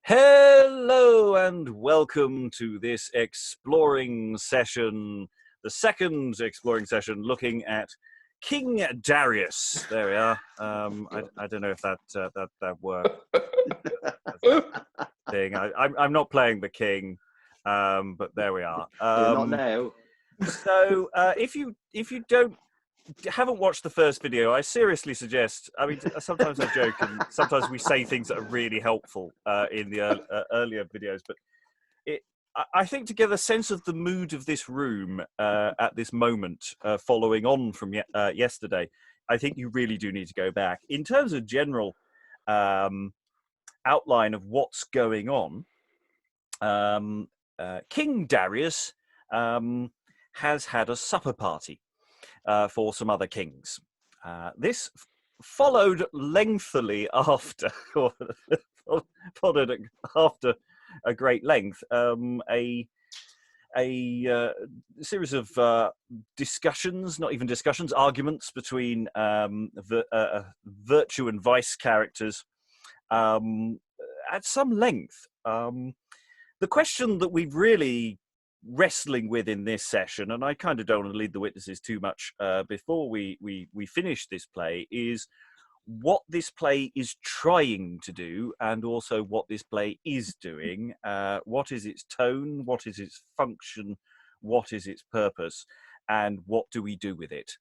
Hello and welcome to this exploring session, the second exploring session looking at King Darius. There we are. I don't know if that worked. Thing. I'm not playing the king, but there we are. Not now. So if you haven't watched the first video, I seriously suggest. I mean, sometimes I joke, and sometimes we say things that are really helpful in the earlier videos. But I think to get a sense of the mood of this room at this moment, following on from yesterday, I think you really do need to go back. In terms of general outline of what's going on, King Darius has had a supper party for some other kings. This followed lengthily after, followed after a great length, a series of discussions, not even discussions, arguments between virtue and vice characters at some length. The question that we've really wrestling with in this session, and I kind of don't want to lead the witnesses too much before we finish this play, is what this play is trying to do and also what this play is doing. What is its tone? What is its function? What is its purpose? And what do we do with it?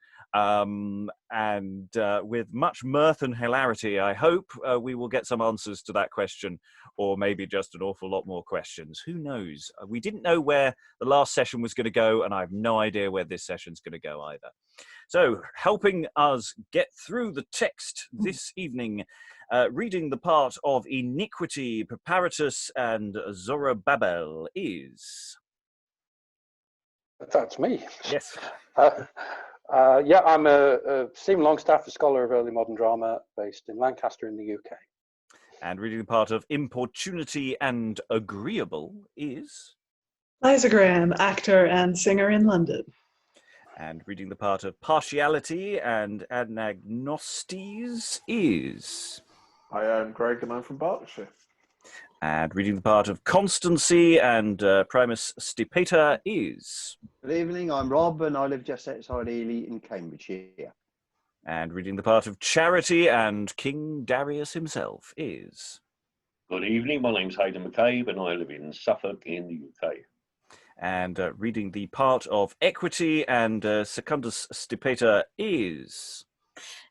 With much mirth and hilarity, I hope we will get some answers to that question, or maybe just an awful lot more questions. Who knows? We didn't know where the last session was going to go, and I have no idea where this session's going to go either. So, helping us get through the text this evening, reading the part of Iniquity, Preparatus, and Zorobabell is... That's me. Yes. Yeah, I'm a Stephen Longstaffe, a scholar of early modern drama based in Lancaster in the UK. And reading the part of Importunity and Agreeable is... Liza, actor and singer in London. And reading the part of Partiality and Anagnostes is... I am Greg and I'm from Berkshire. And reading the part of Constancy and Primus Stipator is... Good evening, I'm Rob and I live just outside Ely in Cambridgeshire. And reading the part of Charity and King Darius himself is... Good evening, my name's Heydn McCabe and I live in Suffolk in the UK. And reading the part of Equity and Secundus Stipator is...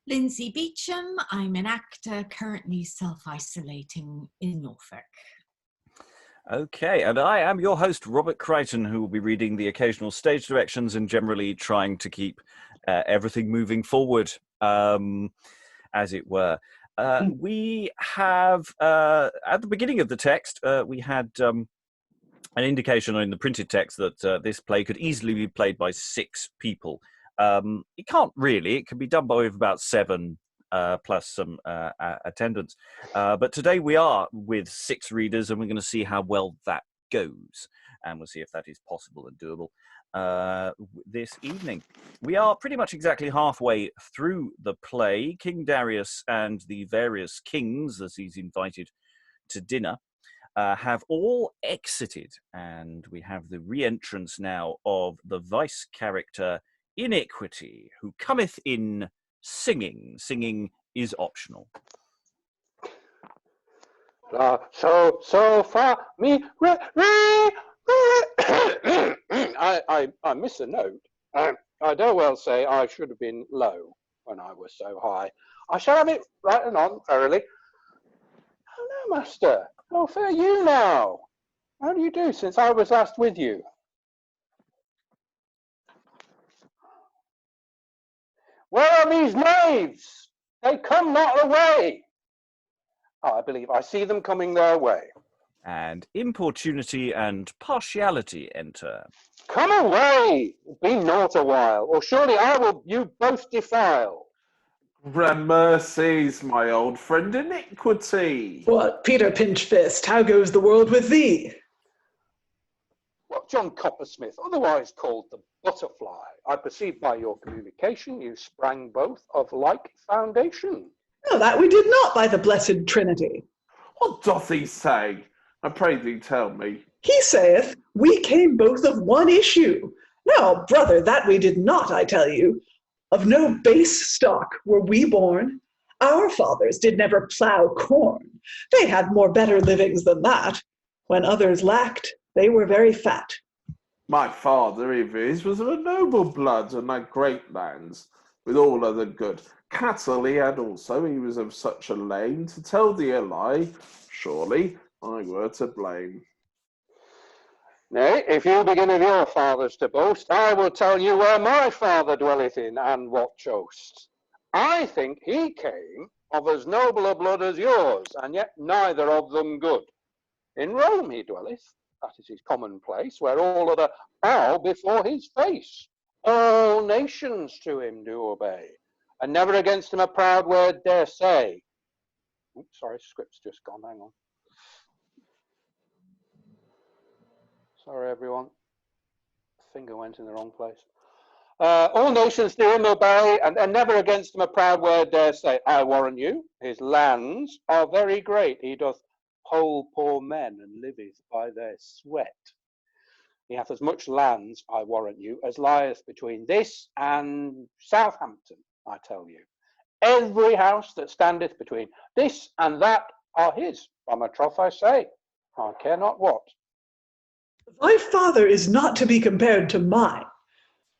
Lynsey Beauchamp, I'm an actor currently self-isolating in Norfolk. Okay, and I am your host, Robert Crighton, who will be reading the occasional stage directions and generally trying to keep everything moving forward, as it were. We have, at the beginning of the text, we had an indication in the printed text that this play could easily be played by 6 people. It can't really. It can be done by about 7 plus some attendance. But today we are with 6 readers, and we're going to see how well that goes. And we'll see if that is possible and doable this evening. We are pretty much exactly halfway through the play. King Darius and the various kings, as he's invited to dinner, have all exited. And we have the re-entrance now of the vice character Iniquity, who cometh in singing. Singing is optional. So far, me, I miss a note. I dare well say I should have been low when I was so high. I shall have it right and on, verily. Oh no, master. Oh, fair you now. How do you do since I was last with you? Where are these knaves? They come not away. Oh, I believe I see them coming their way. And Importunity and Partiality enter. Come away! Be naught a while, or surely I will you both defile. Grand mercies, my old friend Iniquity. What, Peter Pinchfist, how goes the world with thee? Well, John Coppersmith, otherwise called the Butterfly, I perceive by your communication you sprang both of like foundation. No, that we did not, by the blessed Trinity. What doth he say? I pray thee tell me. He saith, we came both of one issue. Now, brother, that we did not, I tell you. Of no base stock were we born. Our fathers did never plough corn. They had more better livings than that. When others lacked, they were very fat. My father, if his, was of a noble blood and had great lands, with all other good. Cattle he had also, he was of such a lane. To tell thee a lie, surely I were to blame. Nay, if you begin of your fathers to boast, I will tell you where my father dwelleth in, and what chost. I think he came of as noble a blood as yours, and yet neither of them good. In Rome he dwelleth, that is his common place, where all other bow before his face. All nations to him do obey, and never against him a proud word dare say. Oops, sorry, script's just gone, hang on. Sorry, everyone. Finger went in the wrong place. All nations do him obey, and never against him a proud word dare say. I warrant you, his lands are very great. He doth poll poor men, and liveth by their sweat. He hath as much lands, I warrant you, as lieth between this and Southampton, I tell you. Every house that standeth between this and that are his. By my troth I say, I care not what. Thy father is not to be compared to mine.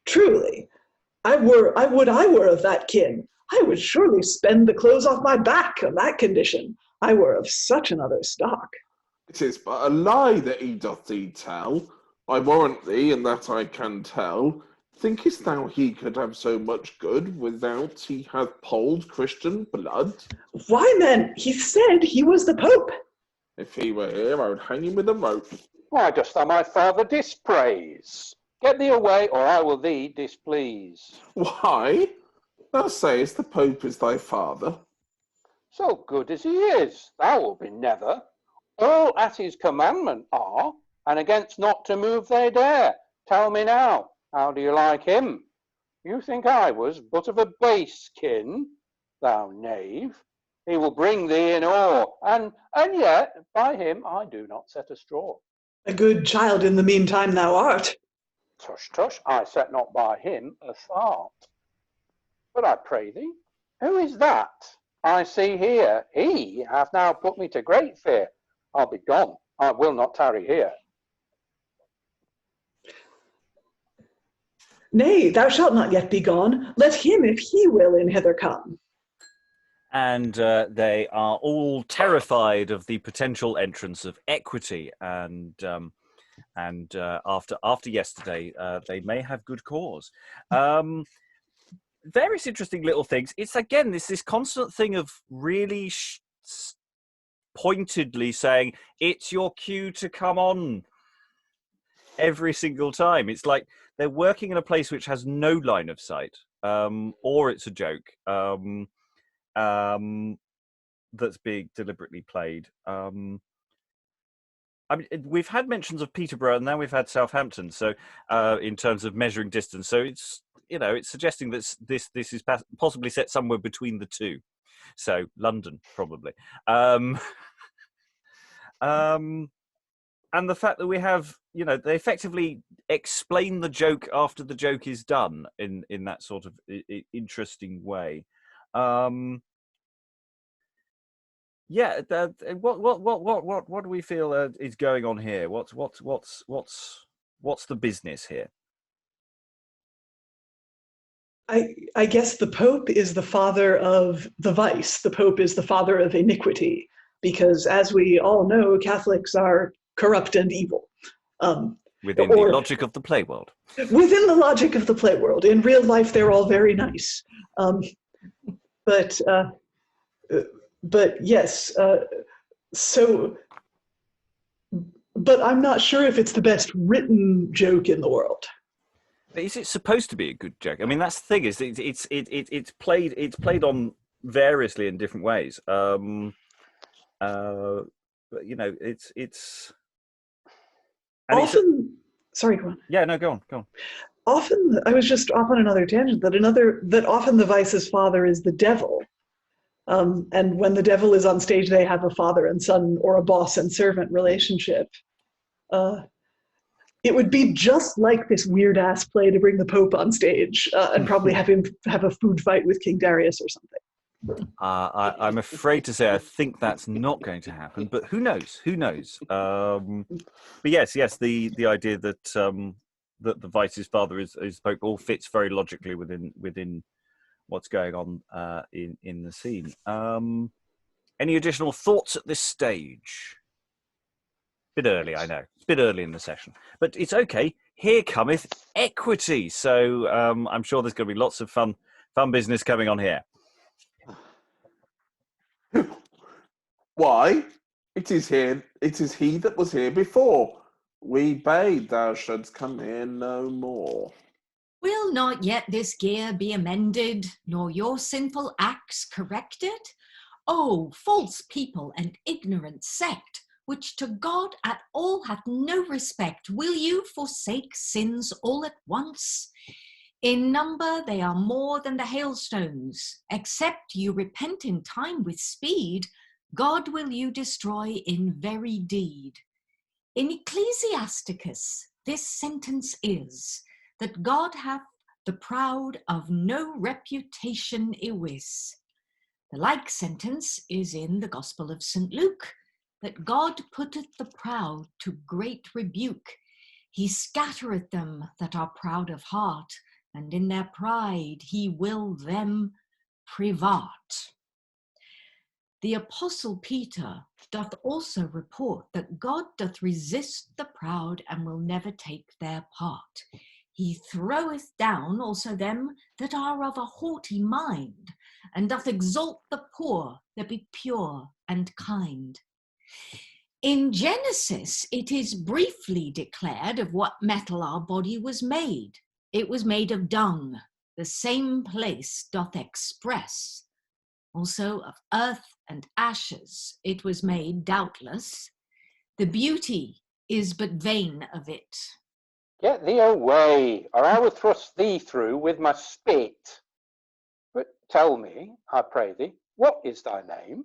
Truly, I would I were of that kin. I would surely spend the clothes off my back on that condition. I were of such another stock. It is but a lie that he doth thee tell. I warrant thee, and that I can tell. Thinkest thou he could have so much good without he hath polled Christian blood? Why, man, he said he was the Pope. If he were here, I would hang him with a rope. Why dost thou my father dispraise? Get thee away, or I will thee displease. Why? Thou sayest the Pope is thy father. So good as he is, thou wilt be never. All at his commandment are, and against not to move they dare. Tell me now, how do you like him? You think I was but of a base kin, thou knave. He will bring thee in awe, and yet by him I do not set a straw. A good child in the meantime thou art. Tush, tush, I set not by him a thought. But I pray thee, who is that I see here? He hath now put me to great fear. I'll be gone, I will not tarry here. Nay, thou shalt not yet be gone. Let him, if he will, in hither come. And they are all terrified of the potential entrance of Equity, and after yesterday, they may have good cause. Various interesting little things. It's again this constant thing of really pointedly saying it's your cue to come on every single time. It's like they're working in a place which has no line of sight, or it's a joke. That's being deliberately played. I mean, we've had mentions of Peterborough, and now we've had Southampton. So, in terms of measuring distance, so it's it's suggesting that this is possibly set somewhere between the two. So London, probably. And the fact that we have, they effectively explain the joke after the joke is done in that sort of interesting way. Yeah, what do we feel is going on here? What's the business here? I guess the Pope is the father of the vice. The Pope is the father of iniquity, because as we all know, Catholics are corrupt and evil. Within the logic of the play world. Within the logic of the play world. In real life, they're all very nice. But yes, but I'm not sure if it's the best written joke in the world. Is it supposed to be a good joke? I mean, that's the thing. Is it's played on variously in different ways. But it's often. Sorry, go on. Yeah, no, go on. Often, I was just off on another tangent. That often the vice's father is the devil, And when the devil is on stage, they have a father and son or a boss and servant relationship. It would be just like this weird ass play to bring the Pope on stage and probably have him have a food fight with King Darius or something. I'm afraid to say I think that's not going to happen, but who knows? Who knows? But yes, the idea that that the Vice's father is Pope all fits very logically within what's going on in the scene. Any additional thoughts at this stage? Bit early, I know. It's a bit early in the session, but it's okay. Here cometh Equity. So I'm sure there's going to be lots of fun business coming on here. Why? It is here. It is he that was here before. We bade thou shouldst come here no more. Will not yet this gear be amended, nor your sinful acts corrected? O false people and ignorant sect, which to God at all hath no respect, will you forsake sins all at once? In number they are more than the hailstones. Except you repent in time with speed, God will you destroy in very deed. In Ecclesiasticus this sentence is, that God hath the proud of no reputation ewis. The like sentence is in the Gospel of St. Luke, that God putteth the proud to great rebuke. He scattereth them that are proud of heart, and in their pride he will them private. The Apostle Peter doth also report that God doth resist the proud and will never take their part. He throweth down also them that are of a haughty mind, and doth exalt the poor that be pure and kind. In Genesis, it is briefly declared of what metal our body was made. It was made of dung, the same place doth express. Also of earth and ashes it was made, doubtless. The beauty is but vain of it. Get thee away, or I will thrust thee through with my spit. But tell me, I pray thee, what is thy name?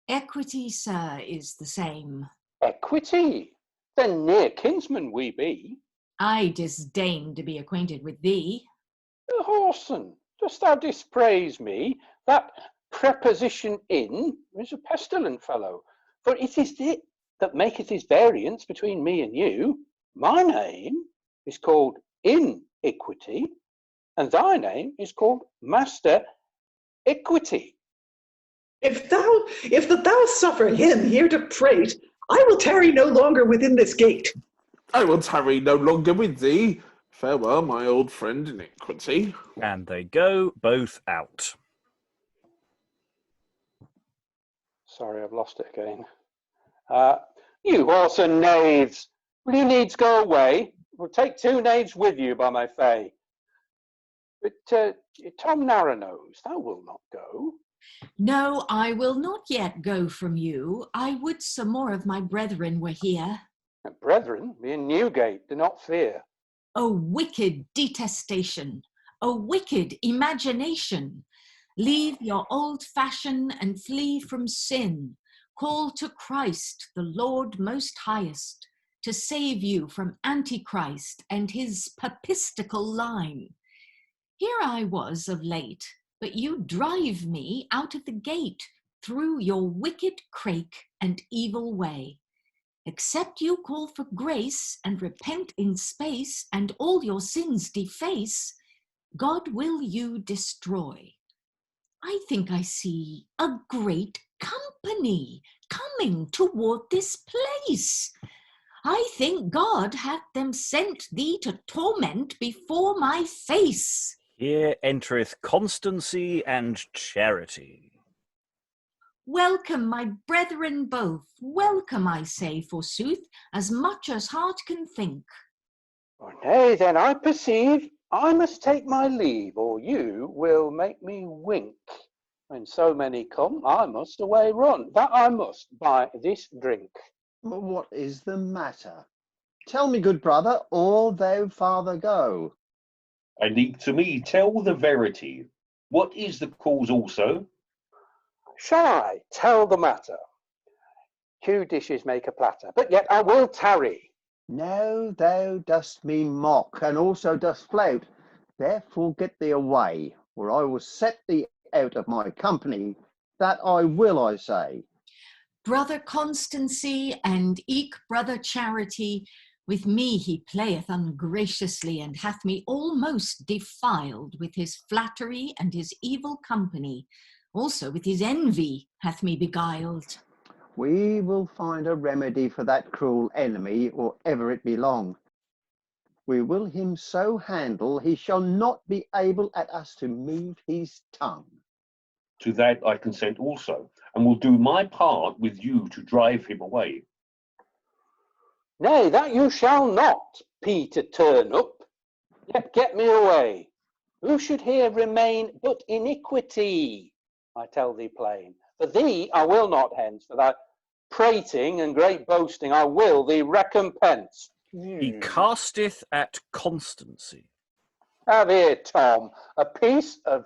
Equity, sir, is the same. Equity? Then near kinsmen we be. I disdain to be acquainted with thee. Whoreson, dost thou dispraise me? That preposition in is a pestilent fellow, for it is it that maketh his variance between me and you. My name is called Iniquity, and thy name is called Master Equity. If that thou suffer him here to prate, I will tarry no longer within this gate. I will tarry no longer with thee. Farewell, my old friend Iniquity. And they go both out. Sorry, I've lost it again. You horse and knaves, will you needs go away? We'll take two knaves with you, by my fay. But Tom Narrownose, thou wilt not go. No, I will not yet go from you. I would some more of my brethren were here. Brethren, be in Newgate, do not fear. O wicked detestation, O wicked imagination, leave your old fashion and flee from sin. Call to Christ, the Lord most highest, to save you from Antichrist and his papistical line. Here I was of late, but you drive me out of the gate through your wicked crake and evil way. Except you call for grace and repent in space and all your sins deface, God will you destroy. I think I see a great company coming toward this place. I think God hath them sent thee to torment before my face. Here entereth Constancy and Charity. Welcome, my brethren both. Welcome, I say, forsooth, as much as heart can think. Oh, nay, then I perceive I must take my leave, or you will make me wink. When so many come, I must away run. That I must by this drink. Well, what is the matter? Tell me, good brother, or thou farther go. I need to me tell the verity. What is the cause also? shall I tell the matter? 2 dishes make a platter, but yet I will tarry. Now thou dost me mock, and also dost flout. Therefore get thee away, or I will set thee out of my company. That I will, I say. Brother Constancy and eke brother Charity, with me he playeth ungraciously, and hath me almost defiled with his flattery and his evil company. Also with his envy hath me beguiled. We will find a remedy for that cruel enemy, or ever it be long. We will him so handle, he shall not be able at us to move his tongue. To that I consent also, and will do my part with you to drive him away. Nay, that you shall not, Peter Turnup, yet get me away. Who should here remain but Iniquity? I tell thee plain. For thee I will not hence, for thy prating and great boasting I will thee recompense. He casteth at Constancy. Have here, Tom, a piece of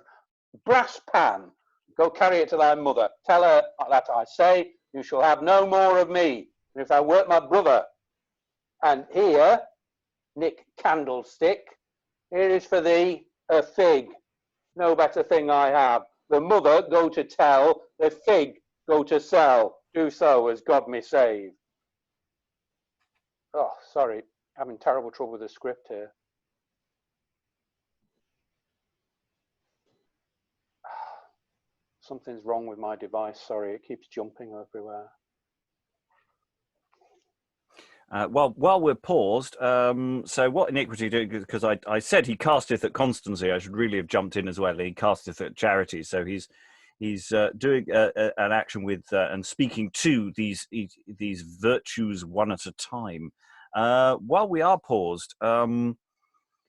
brass pan. Go carry it to thy mother. Tell her that I say, you shall have no more of me, if thou wert my brother. And here, Nick Candlestick, here is for thee a fig. No better thing I have. The mother go to tell, the fig go to sell. Do so as God me save. Oh, sorry, having terrible trouble with the script here. Something's wrong with my device, sorry, it keeps jumping everywhere. While we're paused, so what Iniquity do? Because I said he casteth at Constancy. I should really have jumped in as well. He casteth at Charity. So he's doing an action with and speaking to these virtues one at a time. While we are paused,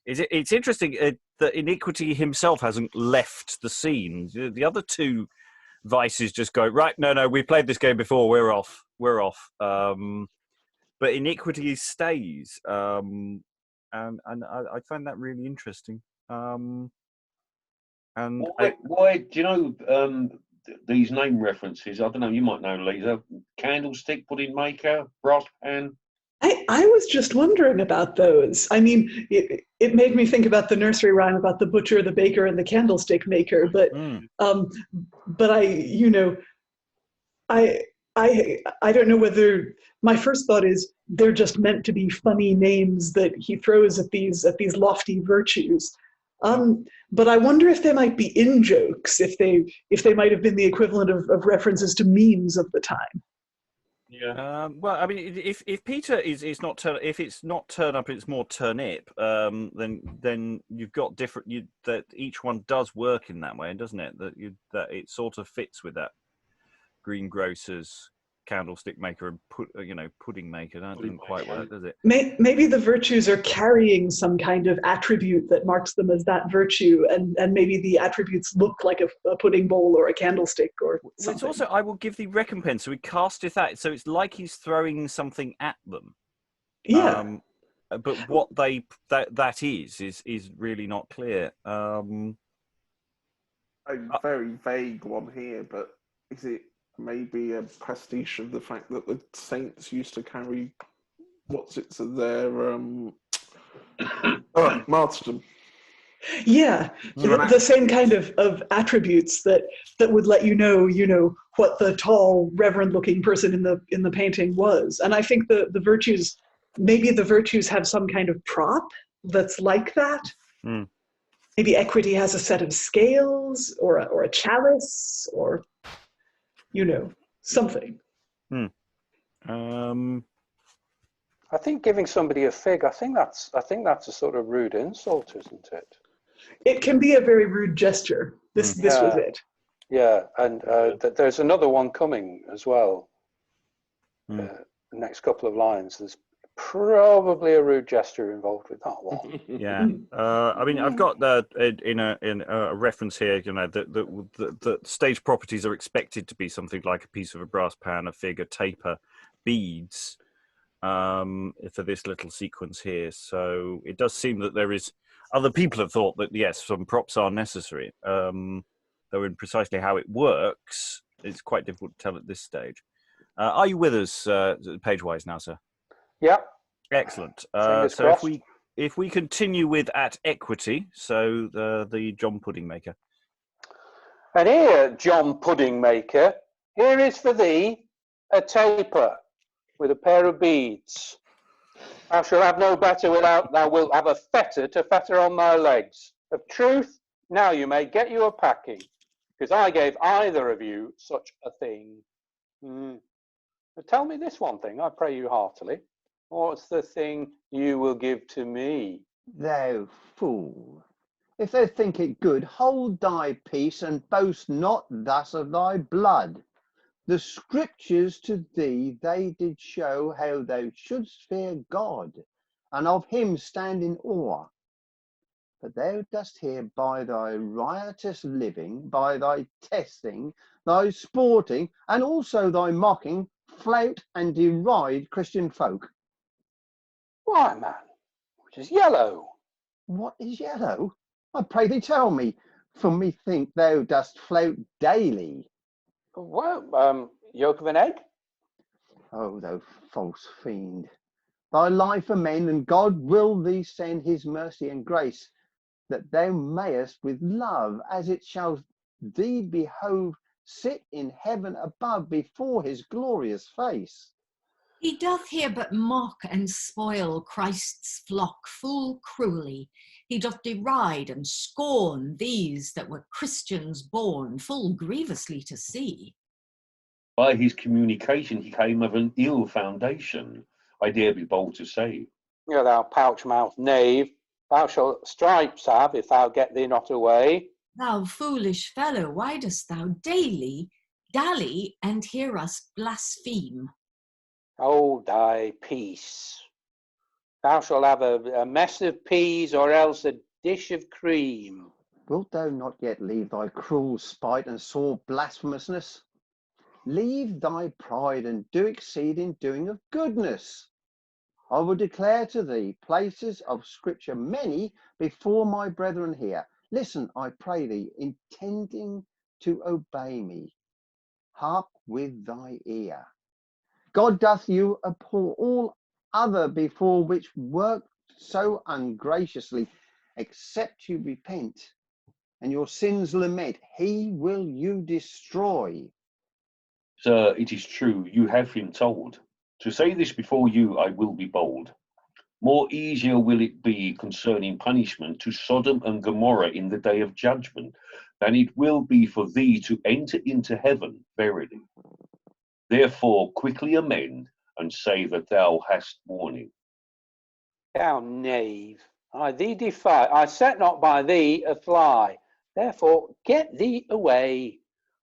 it's interesting that Iniquity himself hasn't left the scene. The other 2 vices just go right. No, we played this game before. We're off. But Iniquity stays, and I find that really interesting. And why do you know these name references? I don't know. You might know, Liza. Candlestick, pudding maker, brass pan. I was just wondering about those. I mean, it made me think about the nursery rhyme about the butcher, the baker, and the candlestick maker. But I don't know whether my first thought is they're just meant to be funny names that he throws at these lofty virtues. But I wonder if they might be in jokes, if they might have been the equivalent of references to memes of the time. Yeah. Well, I mean, if Peter is not if it's not turn up, it's more turnip. Then you've got different. That each one does work in that way, doesn't it? That it sort of fits with that greengrocer's candlestick maker and pudding maker. That doesn't quite work, does it? Maybe the virtues are carrying some kind of attribute that marks them as that virtue, and maybe the attributes look like a pudding bowl or a candlestick or something. It's also, I will give thee recompense. So he casteth that. So it's like he's throwing something at them. Yeah. But what that is really not clear. A very vague one here, but is it maybe a pastiche of the fact that the saints used to carry their martyrdom? Yeah, the same kind of attributes that would let you know what the tall, reverend-looking person in the painting was. And I think the virtues, maybe the virtues have some kind of prop that's like that. Mm. Maybe Equity has a set of scales or a chalice or something. I think giving somebody a fig, I think that's a sort of rude insult, isn't it? It can be a very rude gesture. This was it. Yeah, and there's another one coming as well. The next couple of lines, there's probably a rude gesture involved with that one. Yeah, I mean, I've got in a reference here. The stage properties are expected to be something like a piece of a brass pan, a fig, a taper, beads, for this little sequence here. So it does seem that there is other people have thought that yes, some props are necessary. Though in precisely how it works, it's quite difficult to tell at this stage. Are you with us, page-wise now, sir? Yep. Excellent. Fingers So crossed. if we continue with at equity, so the John Pudding Maker. And here, John Pudding Maker, here is for thee a taper with a pair of beads. Thou shalt have no better without thou wilt have a fetter to fetter on thy legs. Of truth, now you may get you a packing, because I gave either of you such a thing. But tell me this one thing, I pray you heartily. What's the thing you will give to me? Thou fool, if thou think it good, hold thy peace and boast not thus of thy blood. The scriptures to thee they did show how thou shouldst fear God, and of him stand in awe. But thou dost here by thy riotous living, by thy testing, thy sporting, and also thy mocking, flout and deride Christian folk. Why, man, which is yellow. What is yellow? I pray thee tell me, for methink thou dost flout daily. Well, yolk of an egg? Oh, thou false fiend! Thy life for men, and God will thee send his mercy and grace, that thou mayest with love, as it shall thee behove, sit in heaven above before his glorious face. He doth here but mock and spoil Christ's flock full cruelly. He doth deride and scorn these that were Christians born, full grievously to see. By his communication he came of an ill foundation, I dare be bold to say. Yeah, thou pouch-mouthed knave, thou shalt stripes have if thou get thee not away. Thou foolish fellow, why dost thou daily dally and hear us blaspheme? Hold thy peace. Thou shalt have a mess of peas or else a dish of cream. Wilt thou not yet leave thy cruel spite and sore blasphemousness? Leave thy pride and do exceed in doing of goodness. I will declare to thee places of scripture many before my brethren here. Listen, I pray thee, intending to obey me. Hark with thy ear. God doth you abhor all other before which work so ungraciously, except you repent and your sins lament, he will you destroy. Sir, it is true, you have him told. To say this before you, I will be bold. More easier will it be concerning punishment to Sodom and Gomorrah in the day of judgment, than it will be for thee to enter into heaven, verily. Therefore quickly amend, and say that thou hast warning. Thou knave, I thee defy, I set not by thee a fly. Therefore get thee away,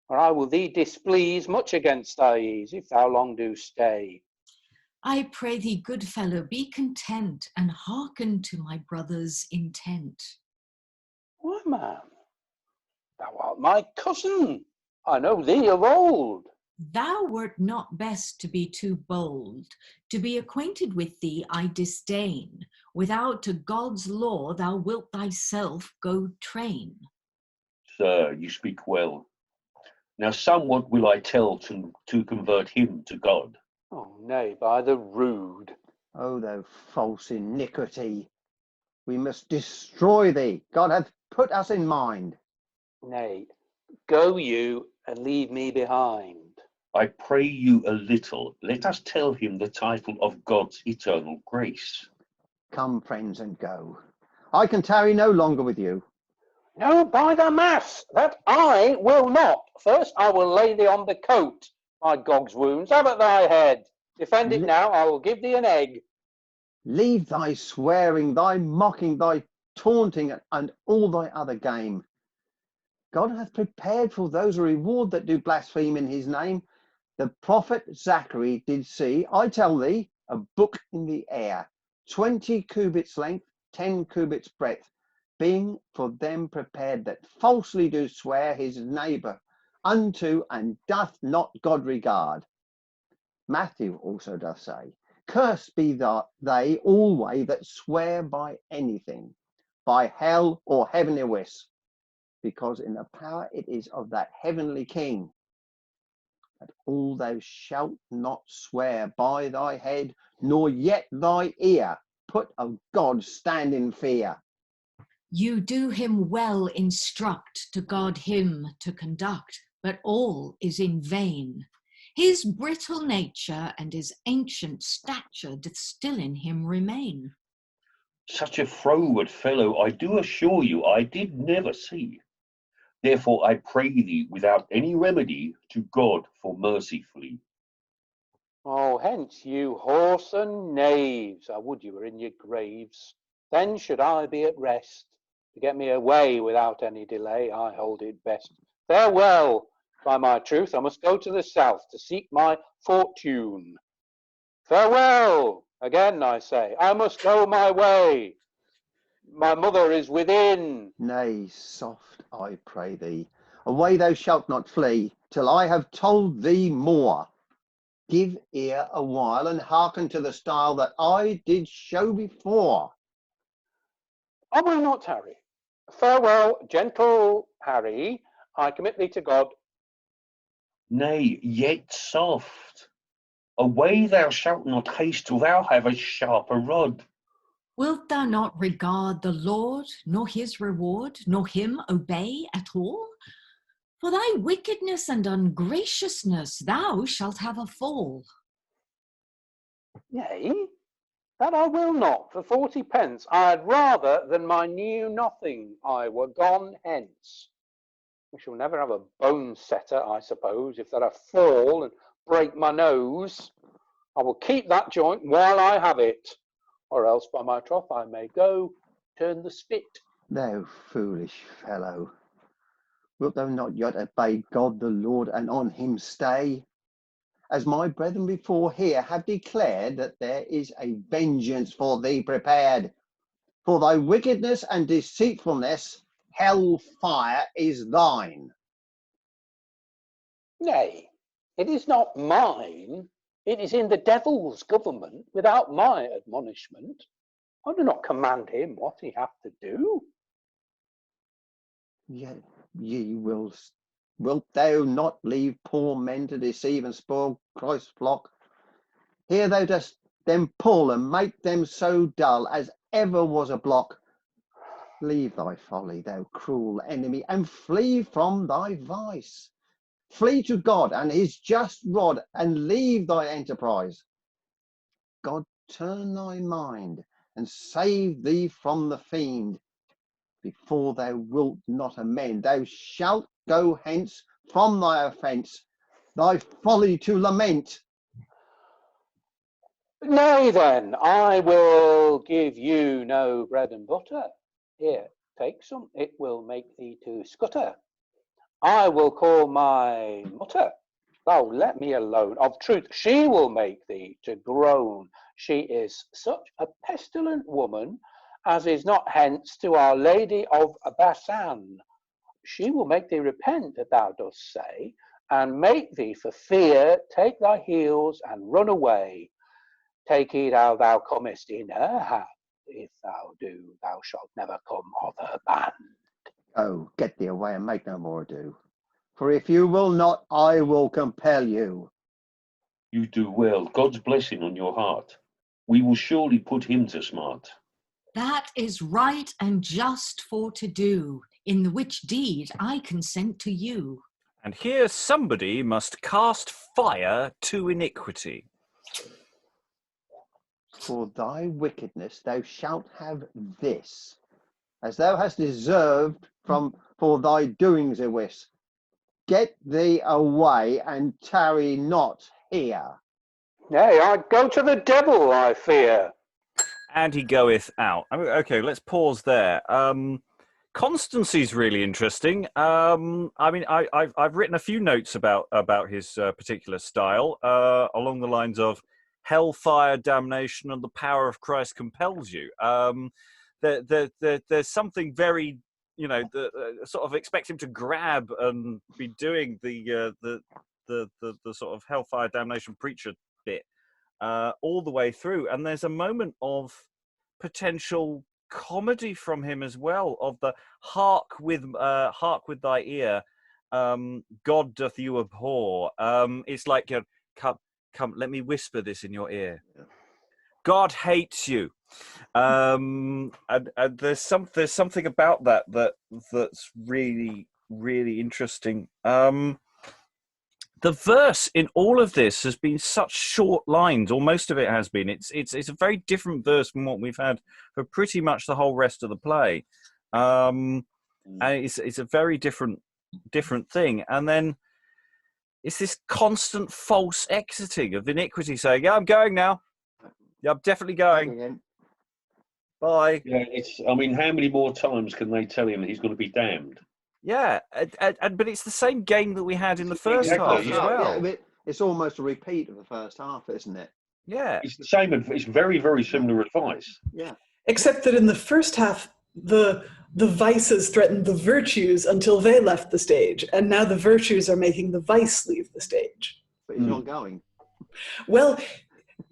or I will thee displease much against thy ease, if thou long do stay. I pray thee, good fellow, be content, and hearken to my brother's intent. Why, man, thou art my cousin, I know thee of old. Thou wert not best to be too bold. To be acquainted with thee I disdain. Without to God's law thou wilt thyself go train. Sir, you speak well. Now somewhat will I tell to convert him to God. Oh, nay, by the rude. O thou false iniquity, we must destroy thee. God hath put us in mind. Nay, go you and leave me behind. I pray you a little, let us tell him the title of God's eternal grace. Come, friends, and go. I can tarry no longer with you. No, by the mass, that I will not. First I will lay thee on the coat, my Gog's wounds, have at thy head. Defend it now, I will give thee an egg. Leave thy swearing, thy mocking, thy taunting, and all thy other game. God hath prepared for those a reward that do blaspheme in his name. The prophet Zachary did see, I tell thee, a book in the air, 20 cubits length, 10 cubits breadth, being for them prepared that falsely do swear his neighbour unto, and doth not God regard. Matthew also doth say, cursed be they always that swear by anything, by hell or heavenly wis, because in the power it is of that heavenly king. At all thou shalt not swear by thy head, nor yet thy ear put of God stand in fear. You do him well instruct to guard him to conduct, but all is in vain. His brittle nature and his ancient stature doth still in him remain. Such a froward fellow, I do assure you, I did never see. Therefore I pray thee, without any remedy, to God for mercy flee. Oh, hence, you whoreson knaves, I would you were in your graves. Then should I be at rest. To get me away without any delay, I hold it best. Farewell, by my truth, I must go to the south to seek my fortune. Farewell, again I say, I must go my way. My mother is within. Nay, soft, I pray thee. Away thou shalt not flee, till I have told thee more. Give ear a while, and hearken to the style that I did show before. I will not tarry. Farewell, gentle Harry, I commit thee to God. Nay, yet soft. Away thou shalt not haste till thou have a sharper rod. Wilt thou not regard the Lord, nor his reward, nor him obey at all? For thy wickedness and ungraciousness thou shalt have a fall. Yea, that I will not, for 40 pence. I'd rather than my knew nothing I were gone hence. We shall never have a bone setter, I suppose, if that I fall and break my nose. I will keep that joint while I have it, or else by my troth I may go turn the spit. Thou foolish fellow, wilt thou not yet obey God the Lord and on him stay? As my brethren before here have declared that there is a vengeance for thee prepared. For thy wickedness and deceitfulness, hell fire is thine. Nay, it is not mine. It is in the devil's government without my admonishment. I do not command him what he hath to do. Yet wilt thou not leave poor men to deceive and spoil Christ's flock? Here thou dost them pull and make them so dull as ever was a block. Leave thy folly, thou cruel enemy, and flee from thy vice. Flee to God and his just rod, and leave thy enterprise. God turn thy mind and save thee from the fiend. Before thou wilt not amend, thou shalt go hence from thy offence, thy folly to lament. Nay then, I will give you no bread and butter. Here, take some, it will make thee to scutter. I will call my mutter. Thou let me alone. Of truth, she will make thee to groan. She is such a pestilent woman as is not hence to Our Lady of Bassan. She will make thee repent that thou dost say, and make thee for fear take thy heels and run away. Take heed how thou comest in her hand. If thou do, thou shalt never come of her band. Oh, get thee away and make no more ado. For if you will not, I will compel you. You do well. God's blessing on your heart. We will surely put him to smart. That is right and just for to do, in the which deed I consent to you. And here somebody must cast fire to iniquity. For thy wickedness thou shalt have this, as thou hast deserved for thy doings awis. Get thee away and tarry not here. Nay, I go to the devil, I fear. And he goeth out. Okay, let's pause there. Constancy's really interesting. I've written a few notes about his particular style, along the lines of hellfire, damnation, and the power of Christ compels you. There's something very, sort of expect him to grab and be doing the sort of hellfire, damnation preacher bit all the way through, and there's a moment of potential comedy from him as well, of the hark with thy ear God doth you abhor. It's like, come, let me whisper this in your ear. God hates you. And there's something about that's really, really interesting. The verse in all of this has been such short lines, or most of it has been. It's a very different verse from what we've had for pretty much the whole rest of the play. And it's a very different thing. And then it's this constant false exiting of Iniquity saying, yeah, I'm going now. Yeah, I'm definitely going. Bye. Yeah, I mean, how many more times can they tell him that he's going to be damned? Yeah, but it's the same game that we had in the first half as well. Yeah, it's almost a repeat of the first half, isn't it? Yeah. It's the same. It's very, very similar advice. Yeah. Except that in the first half, the vices threatened the virtues until they left the stage, and now the virtues are making the vice leave the stage. But he's not going. Well,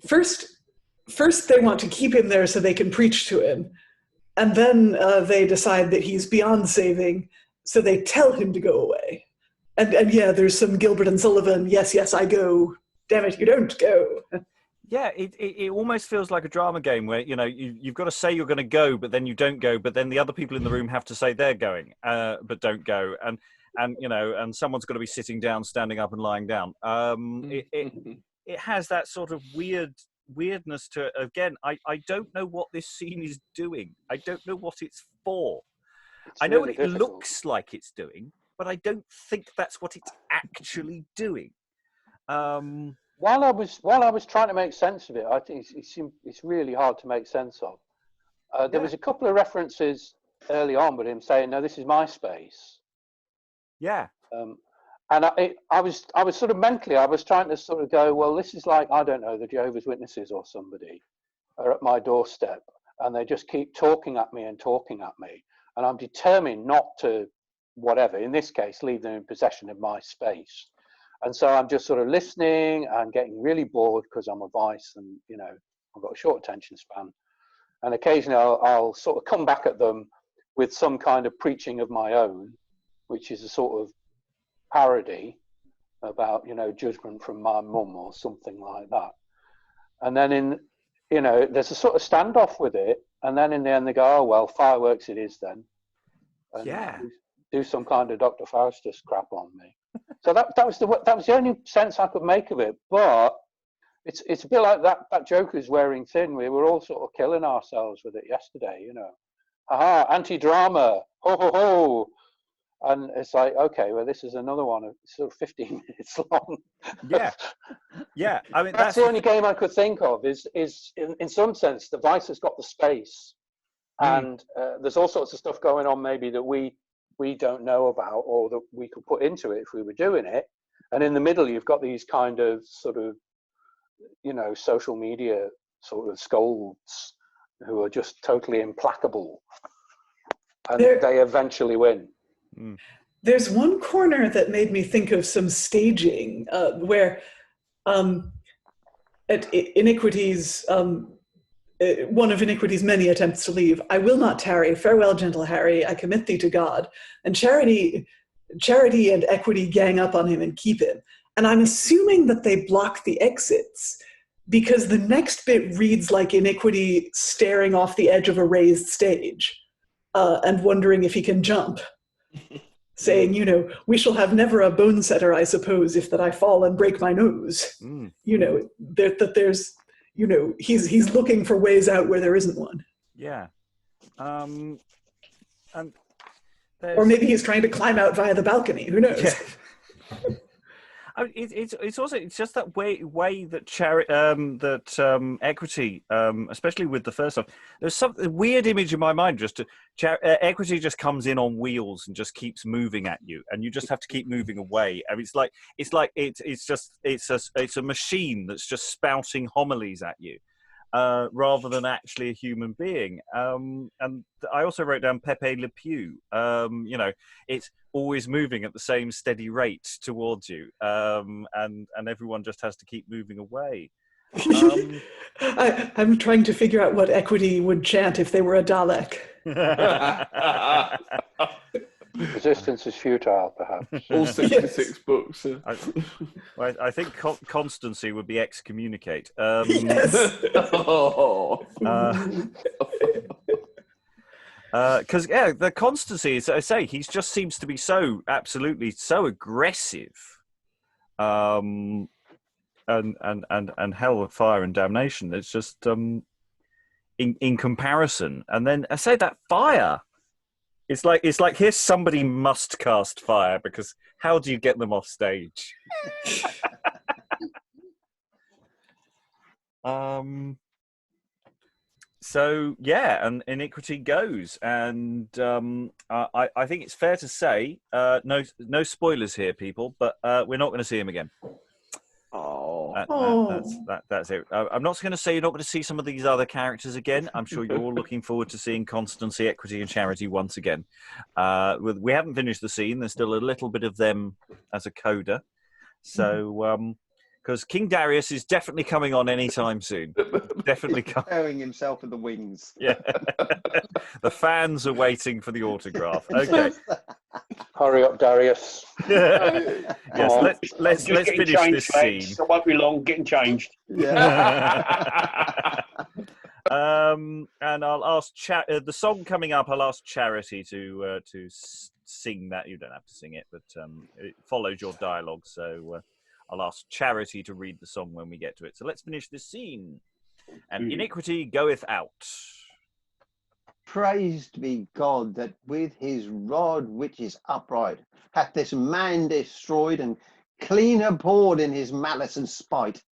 first they want to keep him there so they can preach to him, and then they decide that he's beyond saving, so they tell him to go away. And yeah, there's some Gilbert and Sullivan, yes, I go, damn it, you don't go. Yeah, it almost feels like a drama game where, you've got to say you're going to go, but then you don't go, but then the other people in the room have to say they're going, but don't go. And someone's got to be sitting down, standing up and lying down. It has that sort of weirdness to it. Again, I don't know what this scene is doing. I don't know what it's for. I know what it looks like it's doing, but I don't think that's what it's actually doing. While I was trying to make sense of it, I think it's really hard to make sense of. There was a couple of references early on with him saying, "No, this is my space." Yeah. And I was sort of mentally, I was trying to sort of go, well, this is like, I don't know, the Jehovah's Witnesses or somebody are at my doorstep, and they just keep talking at me, and I'm determined not to, whatever, in this case, leave them in possession of my space. And so I'm just sort of listening and getting really bored because I'm a vice and, I've got a short attention span. And occasionally I'll sort of come back at them with some kind of preaching of my own, which is a sort of parody about, judgment from my mum or something like that. And then there's a sort of standoff with it. And then in the end they go, oh, well, fireworks it is then. And yeah. Do some kind of Dr. Faustus crap on me. So that was the only sense I could make of it. But it's a bit like that Joker's wearing thin. We were all sort of killing ourselves with it yesterday, Aha, anti-drama, ho, ho, ho. And it's like, okay, well, this is another one of sort of 15 minutes long. Yeah. I mean, that's the only game I could think of. Is in some sense, the Vice has got the space, and there's all sorts of stuff going on maybe that we don't know about, or that we could put into it if we were doing it. And in the middle, you've got these kind of sort of, social media sort of scolds who are just totally implacable, and they eventually win. There's one corner that made me think of some staging where at Iniquity's, one of Iniquity's many attempts to leave, I will not tarry, farewell, gentle Harry, I commit thee to God. And Charity and Equity gang up on him and keep him. And I'm assuming that they block the exits because the next bit reads like Iniquity staring off the edge of a raised stage and wondering if he can jump. Saying, we shall have never a bone setter, I suppose, if that I fall and break my nose. That there's, he's looking for ways out where there isn't one. Yeah. And or maybe he's trying to climb out via the balcony. Who knows? Yeah. I mean, it's just that way that Equity, especially with the first stuff, there's some weird image in my mind. Equity just comes in on wheels and just keeps moving at you, and you just have to keep moving away. I mean, it's a machine that's just spouting homilies at you, rather than actually a human being. And I also wrote down Pepe Le Pew. It's always moving at the same steady rate towards you, and everyone just has to keep moving away. I'm trying to figure out what Equity would chant if they were a Dalek. Resistance is futile, perhaps. All 66 books. I think Constancy would be excommunicate. Yes. Oh. Because the Constancy, as I say, he just seems to be so absolutely so aggressive, and hell, fire, and damnation. It's just in comparison. And then I say that fire. It's like here somebody must cast fire, because how do you get them off stage? So yeah, and Iniquity goes, and I think it's fair to say no spoilers here, people, but we're not going to see him again. That's it. I'm not going to say you're not going to see some of these other characters again. I'm sure you're all looking forward to seeing Constancy, Equity, and Charity once again. We haven't finished the scene. There's still a little bit of them as a coda. So, because King Darius is definitely coming on anytime soon. Definitely coming. Preparing himself for the wings. Yeah. The fans are waiting for the autograph. Okay. Hurry up, Darius. Yes, let's finish this scene. It won't be long. Getting changed. Yeah. And I'll ask the song coming up. I'll ask Charity to sing that. You don't have to sing it, but it follows your dialogue. So I'll ask Charity to read the song when we get to it. So let's finish this scene. And Iniquity goeth out. Praised be God that with his rod, which is upright, hath this man destroyed and clean abhorred in his malice and spite.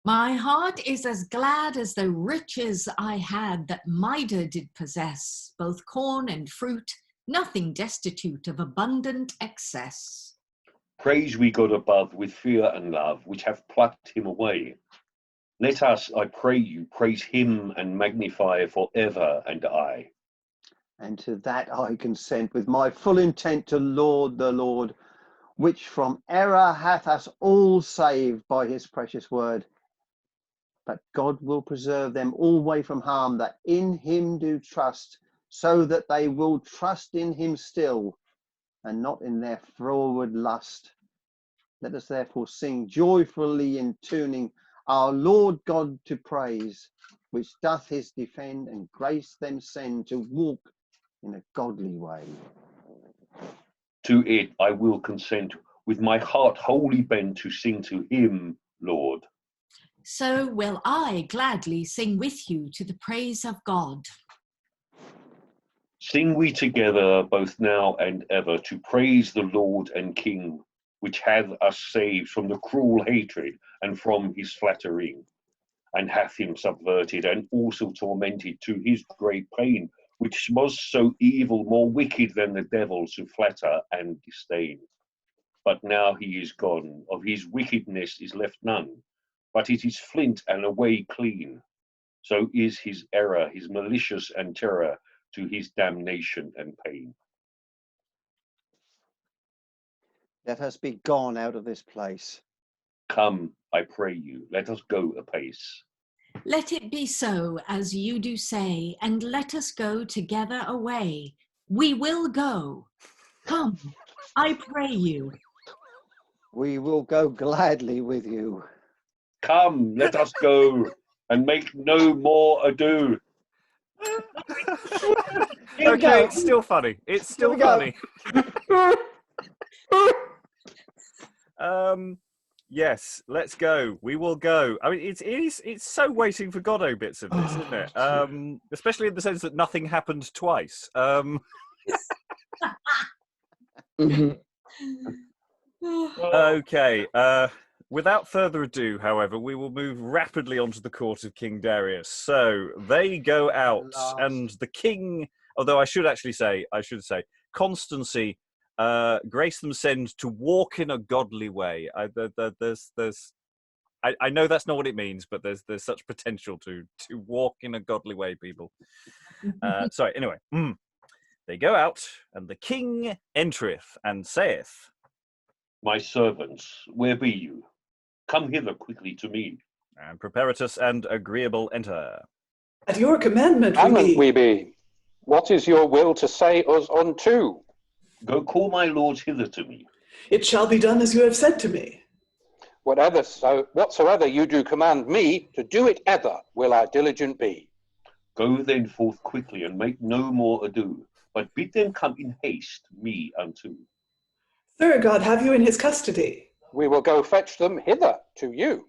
My heart is as glad as the riches I had that Mida did possess, both corn and fruit, nothing destitute of abundant excess. Praise we God above with fear and love, which have plucked him away. Let us, I pray you, praise him and magnify for ever and aye. And to that I consent with my full intent to laud the Lord, which from error hath us all saved by his precious word. But God will preserve them always from harm that in him do trust, so that they will trust in him still, and not in their froward lust. Let us therefore sing joyfully in tuning our Lord God to praise, which doth his defend and grace them send to walk in a godly way. To it I will consent, with my heart wholly bent to sing to him, Lord. So will I gladly sing with you to the praise of God. Sing we together both now and ever to praise the Lord and King, which hath us saved from the cruel hatred and from his flattering, and hath him subverted and also tormented to his great pain, which was so evil, more wicked than the devils who flatter and disdain. But now he is gone, of his wickedness is left none, but it is flint and away clean. So is his error, his malicious and terror, to his damnation and pain. Let us be gone out of this place. Come, I pray you, let us go apace. Let it be so, as you do say, and let us go together away. We will go. Come, I pray you. We will go gladly with you. Come, let us go, and make no more ado. Okay, it's still funny. It's still funny. Yes, let's go. We will go. I mean, it's so waiting for Godot bits of this, isn't it? Especially in the sense that nothing happened twice. Okay. Without further ado, however, we will move rapidly onto the court of King Darius. So they go out, and the king. Although I should say, Constancy. Grace them send to walk in a godly way. I know that's not what it means, but there's such potential to walk in a godly way, people. Sorry. Anyway, they go out, and the king entereth and saith, My servants, where be you? Come hither quickly to me. And Preparatus and Agreeable enter. At your commandment, We be. What is your will to say us unto? Go call my lords hither to me. It shall be done as you have said to me. Whatsoever you do command me, to do it ever will I diligent be. Go then forth quickly, and make no more ado, but bid them come in haste me unto. Sir, God have you in his custody. We will go fetch them hither to you.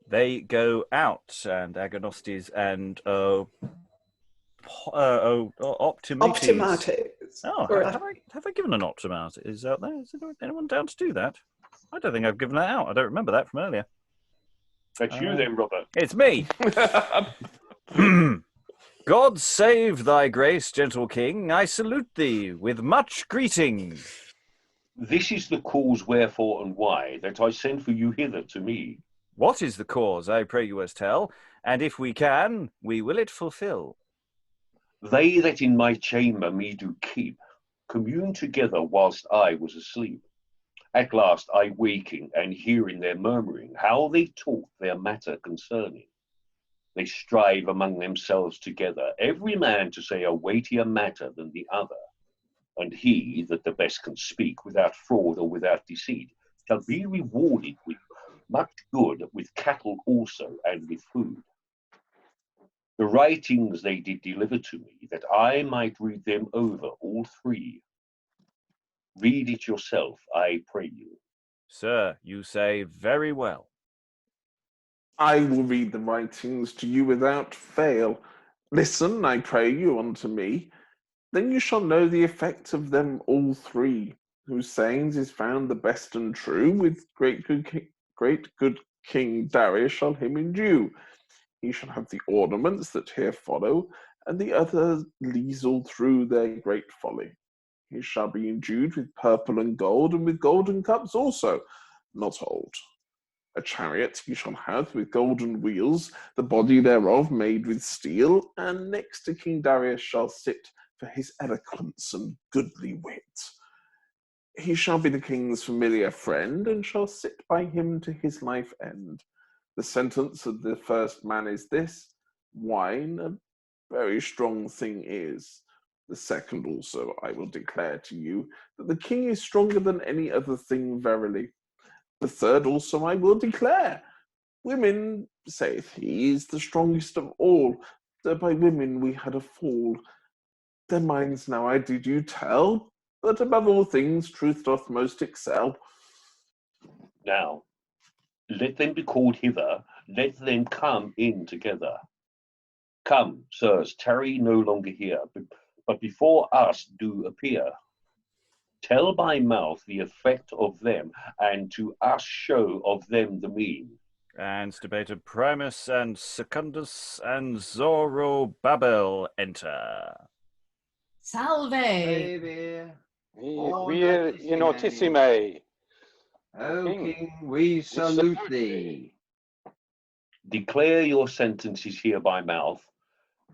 They go out, and Anagnostes and Optimates. Optimates. Oh, Or- have I given an Optimates out there? Is anyone down to do that? I don't think I've given that out. I don't remember that from earlier. That's you then, Robert. It's me. God save thy grace, gentle king. I salute thee with much greeting. This is the cause wherefore and why that I send for you hither to me. What is the cause, I pray you us tell, and if we can, we will it fulfill. They that in my chamber me do keep, commune together whilst I was asleep. At last I waking, and hearing their murmuring, how they talk their matter concerning. They strive among themselves together, every man to say a weightier matter than the other. And he that the best can speak without fraud or without deceit shall be rewarded with much good, with cattle also, and with food. The writings they did deliver to me, that I might read them over, all three. Read it yourself, I pray you. Sir, you say very well. I will read the writings to you without fail. Listen, I pray you, unto me. Then you shall know the effect of them all three, whose sayings is found the best and true, with great good King Darius shall him endue. He shall have the ornaments that here follow, and the others leasel through their great folly. He shall be endued with purple and gold, and with golden cups also, not old. A chariot he shall have with golden wheels, the body thereof made with steel, and next to King Darius shall sit for his eloquence and goodly wit. He shall be the king's familiar friend, and shall sit by him to his life end. The sentence of the first man is this: wine a very strong thing is. The second also I will declare to you, that the king is stronger than any other thing verily. The third also I will declare. Women, saith he, is the strongest of all, though by women we had a fall. Their minds now I did you tell, but above all things truth doth most excel. Now, let them be called hither, let them come in together. Come, sirs, tarry no longer here, but before us do appear. Tell by mouth the effect of them, and to us show of them the mean. And Stipator, Primus, and Secundus, and Zorobabell enter. Salve! Baby, Vir inotissime. O King, King, we salute thee. Declare your sentences here by mouth,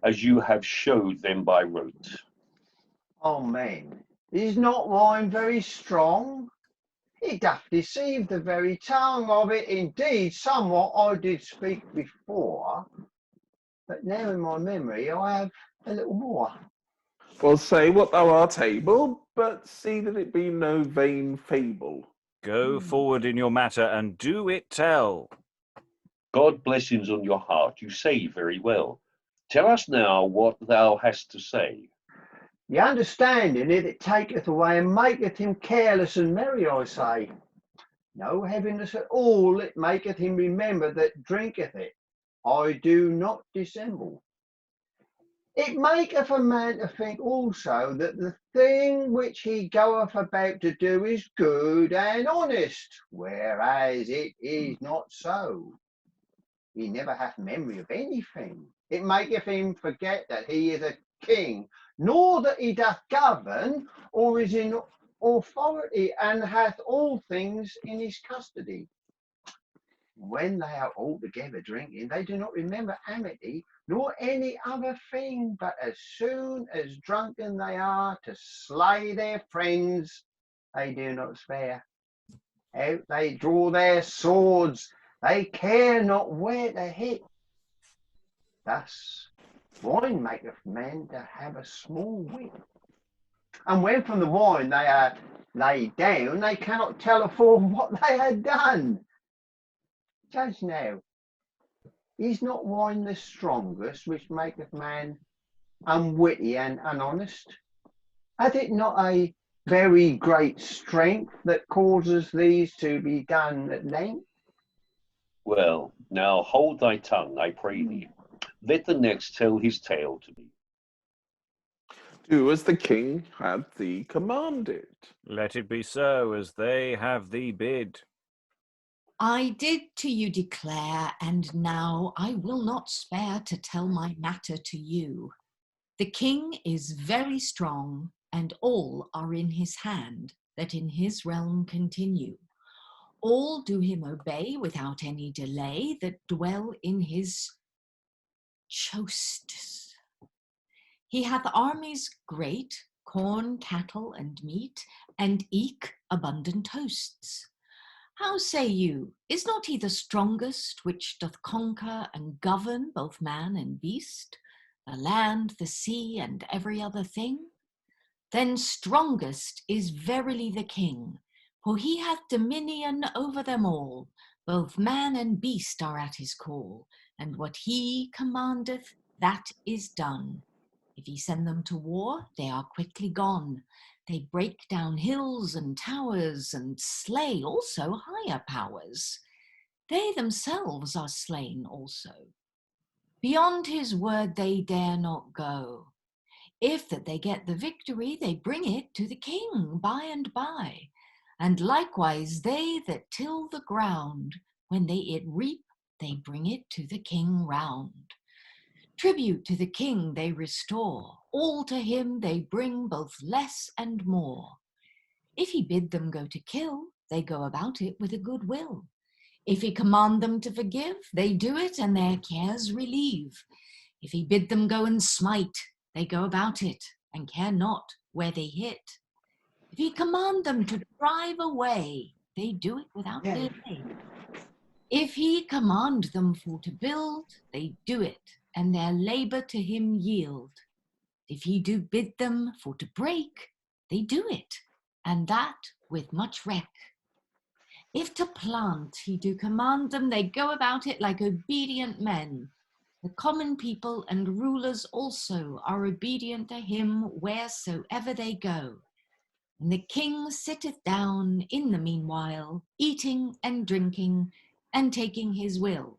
as you have showed them by rote. Amen. Is not wine very strong? It doth deceive the very tongue of it. Indeed, somewhat I did speak before, but now in my memory I have a little more. Well, say what thou art able, but see that it be no vain fable. Go forward in your matter, and do it tell. God blessings on your heart, you say very well. Tell us now what thou hast to say. The understanding it taketh away and maketh him careless and merry, I say. No heaviness at all, it maketh him remember that drinketh it. I do not dissemble. It maketh a man to think also that the thing which he goeth about to do is good and honest, whereas it is not so. He never hath memory of anything. It maketh him forget that he is a king, nor that he doth govern or is in authority and hath all things in his custody. When they are all together drinking, they do not remember amity nor any other thing, but as soon as drunken they are to slay their friends, they do not spare. Out they draw their swords, they care not where to hit. Thus, wine maketh man to have a small wit. And when from the wine they are laid down, they cannot tell afore what they had done. Judge now, is not wine the strongest which maketh man unwitty and unhonest? Hath it not a very great strength that causes these to be done at length? Well, now hold thy tongue, I pray thee. Let the next tell his tale to me. Do as the king had thee commanded. Let it be so as they have thee bid. I did to you declare, and now I will not spare to tell my matter to you. The king is very strong, and all are in his hand, that in his realm continue. All do him obey without any delay, that dwell in his chostes. He hath armies great, corn, cattle, and meat, and eke abundant hosts. How say you, is not he the strongest, which doth conquer and govern both man and beast, the land, the sea, and every other thing? Then strongest is verily the king, for he hath dominion over them all. Both man and beast are at his call, and what he commandeth, that is done. If he send them to war, they are quickly gone. They break down hills and towers, and slay also higher powers. They themselves are slain also. Beyond his word they dare not go. If that they get the victory, they bring it to the king by and by. And likewise they that till the ground, when they it reap, they bring it to the king round. Tribute to the king they restore, all to him they bring both less and more. If he bid them go to kill, they go about it with a good will. If he command them to forgive, they do it and their cares relieve. If he bid them go and smite, they go about it and care not where they hit. If he command them to drive away, they do it without delay. If he command them for to build, they do it, and their labour to him yield. If he do bid them for to break, they do it, and that with much wreck. If to plant he do command them, they go about it like obedient men. The common people and rulers also are obedient to him wheresoever they go. And the king sitteth down in the meanwhile, eating and drinking and taking his will.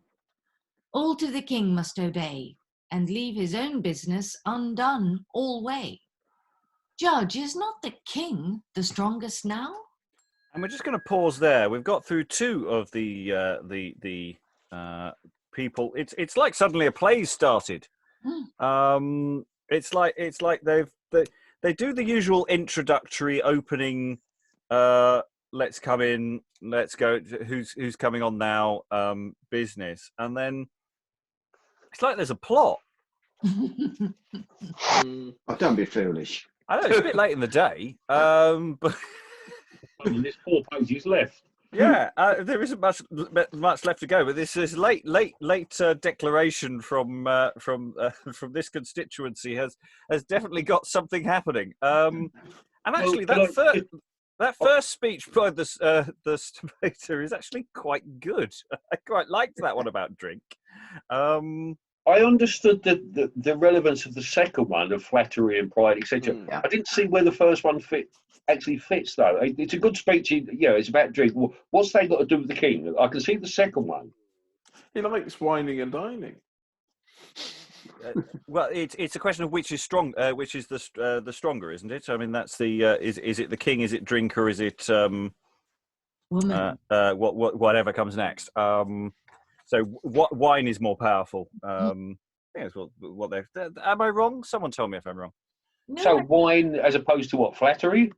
All to the king must obey, and leave his own business undone alway. Judge, is not the king the strongest now? And we're just going to pause there. We've got through two of the people. It's like suddenly a play's started. It's like they do the usual introductory opening. Let's come in. Let's go. Who's coming on now? Business, and then it's like there's a plot. Oh, don't be foolish. I know it's a bit late in the day, but. And there's 4 pages left. Yeah, there isn't much left to go, but this is late declaration from this constituency has definitely got something happening. And actually, that first speech by the Stipator is actually quite good. I quite liked that one about drink. I understood the relevance of the second one of flattery and pride, etc. Yeah. I didn't see where the first one actually fits, though. It's a good speech. It's about drink. Well, what's that got to do with the king? I can see the second one. He likes whining and dining. Well, it's a question of which is strong, which is the stronger, isn't it? I mean, that's the is it the king? Is it drink, or is it Woman. whatever comes next? So what wine is more powerful? I think that's what they're. Am I wrong? Someone tell me if I'm wrong. No, So wine, as opposed to what, flattery,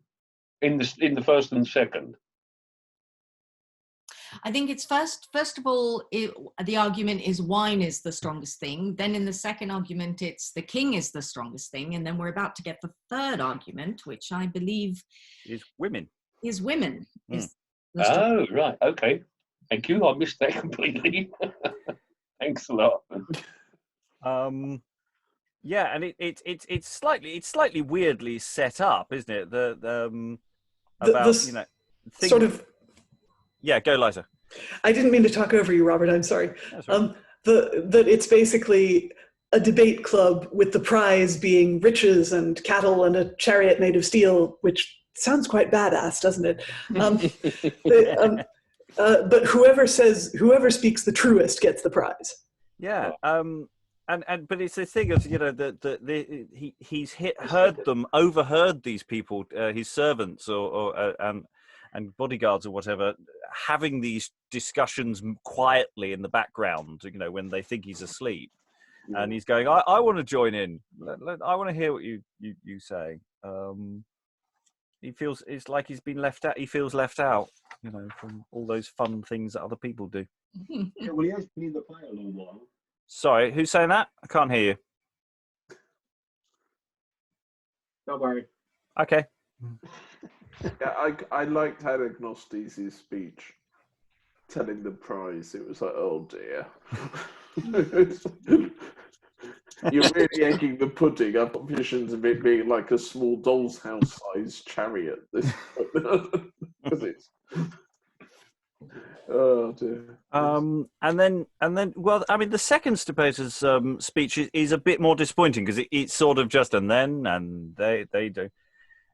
in the first and second. I think it's first of all, the argument is wine is the strongest thing. Then in the second argument, it's the king is the strongest thing. And then we're about to get the third argument, which I believe Is women. is women. Is Oh, right. Okay. Thank you. I missed that completely. Thanks a lot. Yeah, and it's slightly weirdly set up, isn't it? About things. Sort of. Yeah, go, Liza. I didn't mean to talk over you, Robert. I'm sorry. That's right. That it's basically a debate club with the prize being riches and cattle and a chariot made of steel, which sounds quite badass, doesn't it? But whoever speaks the truest gets the prize. Yeah. But it's the thing of he's overheard these people, his servants and bodyguards or whatever, having these discussions quietly in the background, when they think he's asleep, and he's going, I want to join in. I want to hear what you say. It's like he's been left out. He feels left out, from all those fun things that other people do. Yeah, well, he has been in the play a long while. Sorry, who's saying that? I can't hear you. Don't worry. Okay. Yeah, I liked Anagnostes' speech telling the prize. It was like, oh dear. You're really egging the pudding up on visions of it being like a small doll's house sized chariot. Oh dear. And then, well, I mean, the second Stipator's speech is a bit more disappointing because it's sort of just and they do.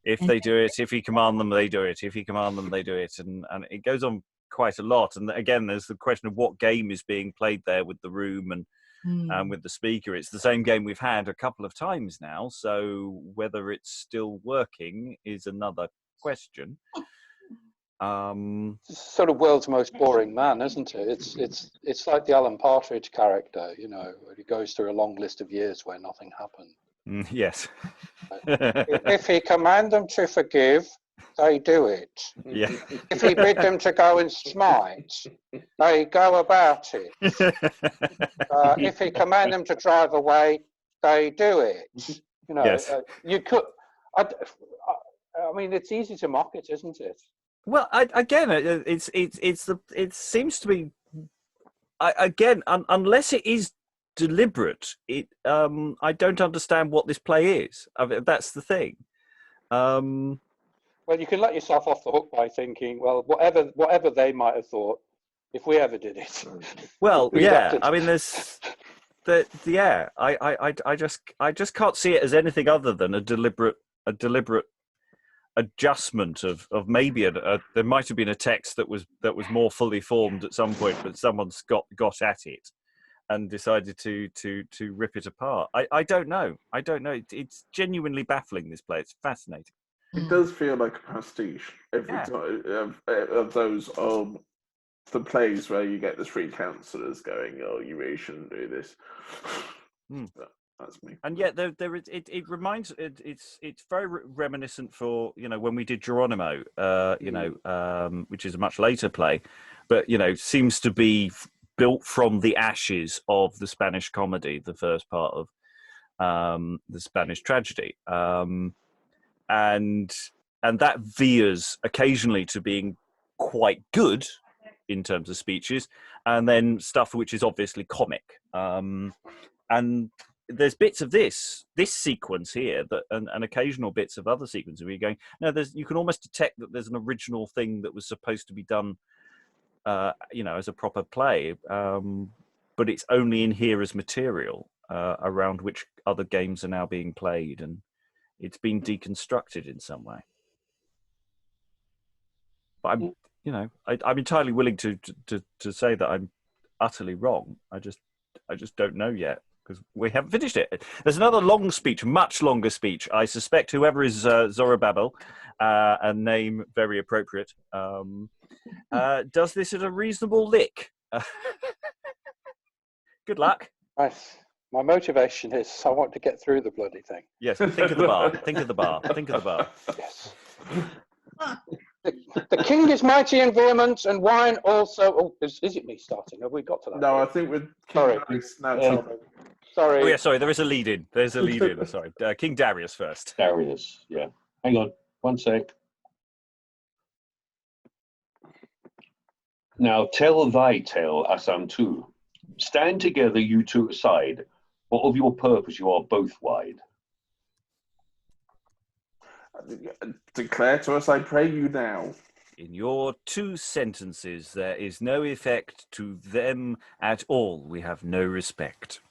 If they do it, if he command them, they do it. If he command them, they do it, and it goes on quite a lot. And again, there's the question of what game is being played there with the room and with the speaker. It's the same game we've had a couple of times now, so whether it's still working is another question. It's sort of world's most boring man, isn't it? It's like the Alan Partridge character, where he goes through a long list of years where nothing happened. Yes. If he command them to forgive, they do it. Yeah. If he bid them to go and smite, they go about it. If he command them to drive away, they do it. Yes. You could. I mean, it's easy to mock it, isn't it? Well, it seems to be unless it is deliberate. I don't understand what this play is. I mean, that's the thing. Well, you can let yourself off the hook by thinking, well, whatever they might have thought, if we ever did it. Well, yeah. I mean, there's yeah. I just can't see it as anything other than a deliberate adjustment of maybe there might have been a text that was more fully formed at some point, but someone's got at it and decided to rip it apart. I don't know. It's genuinely baffling, this play. It's fascinating. It does feel like a pastiche every time of those the plays where you get the three counsellors going, oh, you really shouldn't do this. That's me. And yet it reminds it's very reminiscent for when we did Geronimo, which is a much later play, but seems to be built from the ashes of the Spanish comedy, the first part of the Spanish tragedy, and that veers occasionally to being quite good in terms of speeches, and then stuff which is obviously comic, and there's bits of this sequence here and occasional bits of other sequences where you're going, no, you can almost detect that there's an original thing that was supposed to be done, as a proper play, but it's only in here as material around which other games are now being played, and it's been deconstructed in some way. But I'm entirely willing to say that I'm utterly wrong. I just don't know yet, because we haven't finished it. There's another long speech, much longer speech. I suspect whoever is Zorobabell, a name very appropriate, does this at a reasonable lick. Good luck. My motivation is I want to get through the bloody thing. Yes, think of the bar. Think of the bar. Think of the bar. Yes. The king is mighty and vehement, and wine also. Oh, is it me starting? Have we got to that? No, I think we're Sorry. Sorry. Oh yeah, sorry. There is a lead in. There's a lead in. Sorry, King Darius first. Darius, yeah. Hang on, one sec. Now tell thy tale, Assam too. Stand together, you two aside. but of your purpose you are both wide. Declare to us, I pray you now. In your 2 sentences, there is no effect to them at all. We have no respect.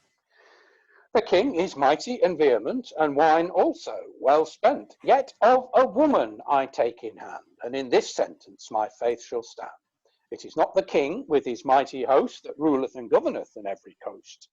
The king is mighty and vehement, and wine also well spent. Yet of a woman I take in hand, and in this sentence my faith shall stand. It is not the king with his mighty host that ruleth and governeth in every coast.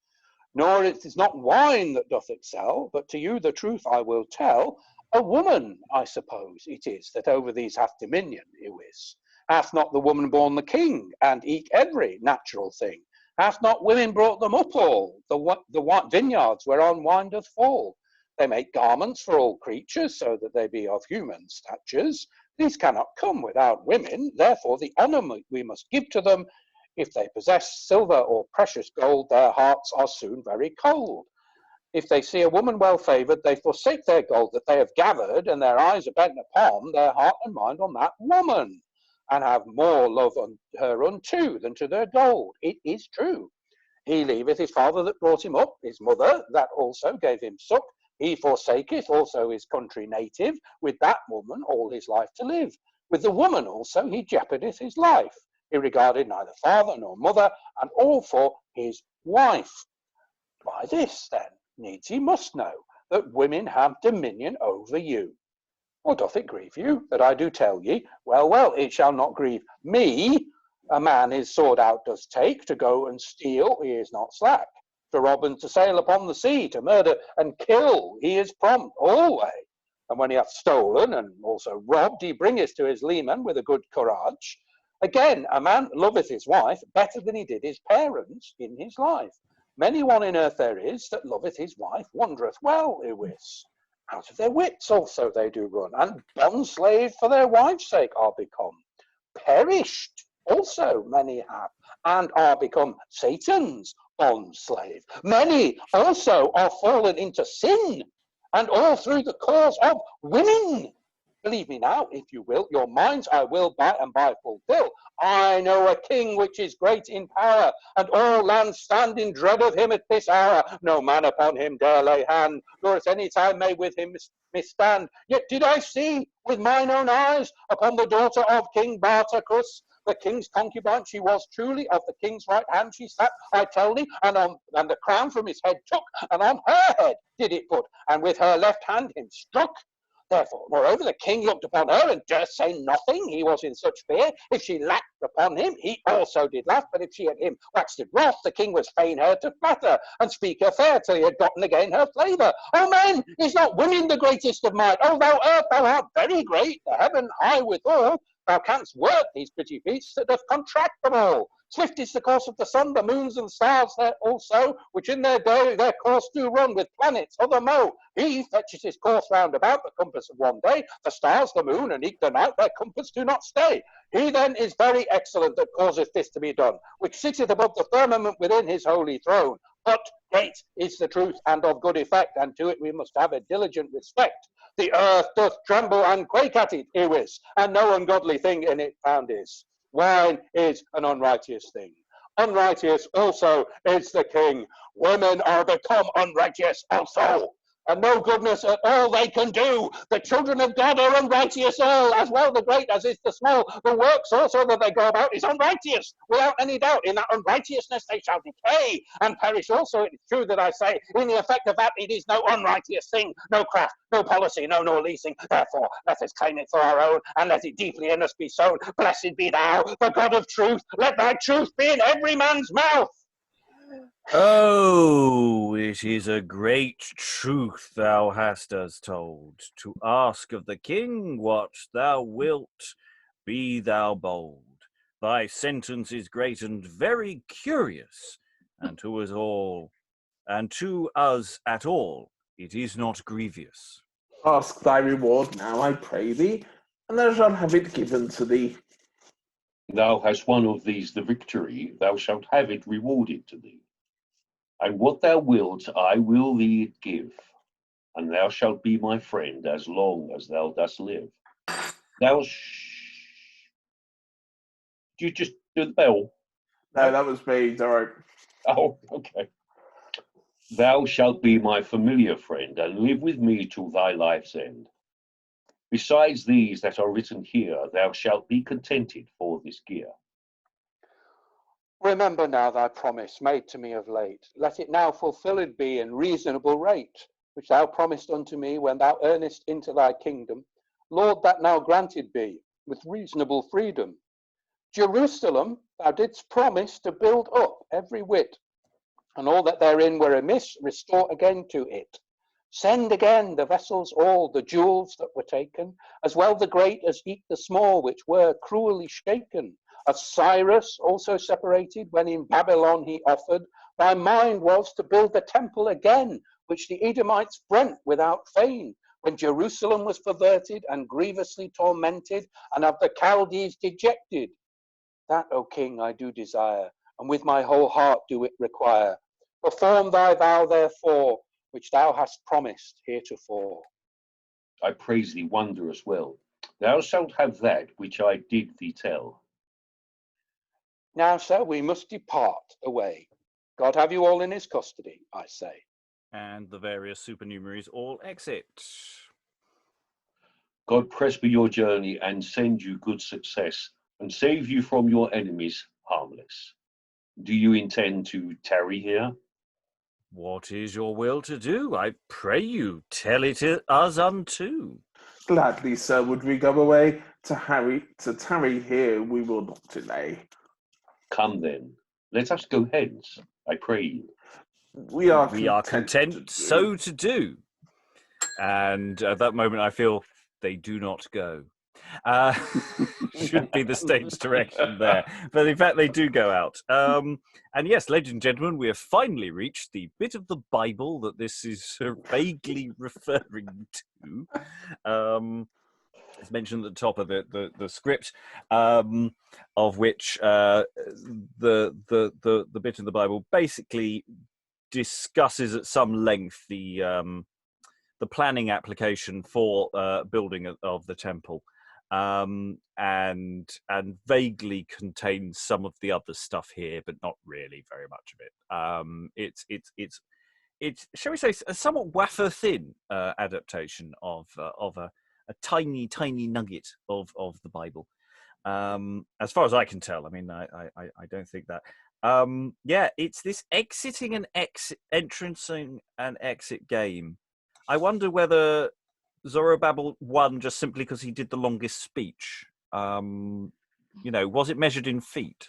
Nor it is not wine that doth excel, but to you the truth I will tell. A woman, I suppose, it is that over these hath dominion, Iwis. Hath not the woman born the king, and eke every natural thing? Hath not women brought them up all, the vineyards whereon wine doth fall? They make garments for all creatures, so that they be of human statures. These cannot come without women, therefore the honour we must give to them. If they possess silver or precious gold, their hearts are soon very cold. If they see a woman well favoured, they forsake their gold that they have gathered, and their eyes are bent upon their heart and mind on that woman, and have more love on her unto than to their gold. It is true. He leaveth his father that brought him up, his mother that also gave him suck. He forsaketh also his country native, with that woman all his life to live. With the woman also he jeopardeth his life. He regarded neither father nor mother, and all for his wife. By this, then, needs he must know that women have dominion over you. Or doth it grieve you that I do tell ye? Well, well, it shall not grieve me. A man his sword out does take, to go and steal, he is not slack. To rob and to sail upon the sea, to murder and kill, he is prompt alway. And when he hath stolen and also robbed, he bringeth to his leman with a good courage. Again, a man loveth his wife better than he did his parents in his life. Many one in earth there is that loveth his wife, wandereth well, Iwis. Out of their wits also they do run, and bondslave for their wives' sake are become. Perished also many have, and are become Satan's bondslave. Many also are fallen into sin, and all through the cause of women. Believe me now, if you will, your minds I will by and by fulfill. I know a king which is great in power, and all lands stand in dread of him at this hour. No man upon him dare lay hand, nor at any time may with him misstand. Yet did I see with mine own eyes upon the daughter of King Bartacus, the king's concubine, she was truly of the king's right hand she sat, I tell thee, and the crown from his head took, and on her head did it put, and with her left hand him struck. Therefore, moreover, the king looked upon her and durst say nothing. He was in such fear. If she laughed upon him, he also did laugh. But if she at him waxed wrath, the king was fain her to flatter and speak her fair till he had gotten again her flavour. O men, is not women the greatest of might? O thou earth, thou art very great, the heaven high withal. Thou canst work these pretty feats that doth contract them all. Swift is the course of the sun, the moons and stars there also, which in their day their course do run with planets other mo. He fetches his course round about the compass of one day. The stars, the moon, and eke the night, their compass do not stay. He then is very excellent that causeth this to be done, which sitteth above the firmament within his holy throne. But great is the truth and of good effect, and to it we must have a diligent respect. The earth doth tremble and quake at it, Iwis, and no ungodly thing in it found is. Wine is an unrighteous thing. Unrighteous also is the king. Women are become unrighteous also, and no goodness at all they can do. The children of God are unrighteous all, as well the great as is the small. The works also that they go about is unrighteous. Without any doubt, in that unrighteousness they shall decay and perish also. It is true that I say, in the effect of that, it is no unrighteous thing, no craft, no policy, no nor leasing. Therefore, let us claim it for our own, and let it deeply in us be sown. Blessed be thou, the God of truth. Let thy truth be in every man's mouth. Oh, it is a great truth thou hast us told, to ask of the king what thou wilt, be thou bold. Thy sentence is great and very curious, and to us at all, it is not grievous. Ask thy reward now, I pray thee, and thou shalt have it given to thee. Thou hast won of these the victory, thou shalt have it rewarded to thee. And what thou wilt, I will thee give, and thou shalt be my friend as long as thou dost live. Thou Do you just do the bell? No, that was me, Doro. Oh, okay. Thou shalt be my familiar friend, and live with me till thy life's end. Besides these that are written here, thou shalt be contented for this gear. Remember now thy promise made to me of late. Let it now fulfilled be in reasonable rate, which thou promised unto me when thou earnest into thy kingdom. Lord, that now granted be with reasonable freedom. Jerusalem thou didst promise to build up every whit, and all that therein were amiss restore again to it. Send again the vessels all, the jewels that were taken, as well the great as eke the small, which were cruelly shaken. Of Cyrus also separated, when in Babylon he offered, thy mind was to build the temple again, which the Edomites brent without fame, when Jerusalem was perverted and grievously tormented, and of the Chaldees dejected. That, O king, I do desire, and with my whole heart do it require. Perform thy vow, therefore, which thou hast promised heretofore. I praise thee wondrous well. Thou shalt have that which I did thee tell. Now, sir, we must depart away. God have you all in his custody, I say. And the various supernumeraries all exit. God prosper your journey and send you good success, and save you from your enemies harmless. Do you intend to tarry here? What is your will to do? I pray you, tell it us unto. Gladly, sir, would we go away to tarry here, we will not delay. Come then, let us go hence, I pray you. We are content so to do. And at that moment I feel they do not go. Should be the stage direction there. But in fact, they do go out. And yes, ladies and gentlemen, we have finally reached the bit of the Bible that this is vaguely referring to. It's mentioned at the top of the script, of which the bit in the Bible basically discusses at some length the planning application for building of the temple. And vaguely contains some of the other stuff here, but not really very much of it. It's shall we say a somewhat wafer thin adaptation of a tiny nugget of the Bible, as far as I can tell. I mean, I don't think that. Yeah, it's this exiting and entrancing and exit game. I wonder whether Zorobabell won just simply because he did the longest speech. Was it measured in feet?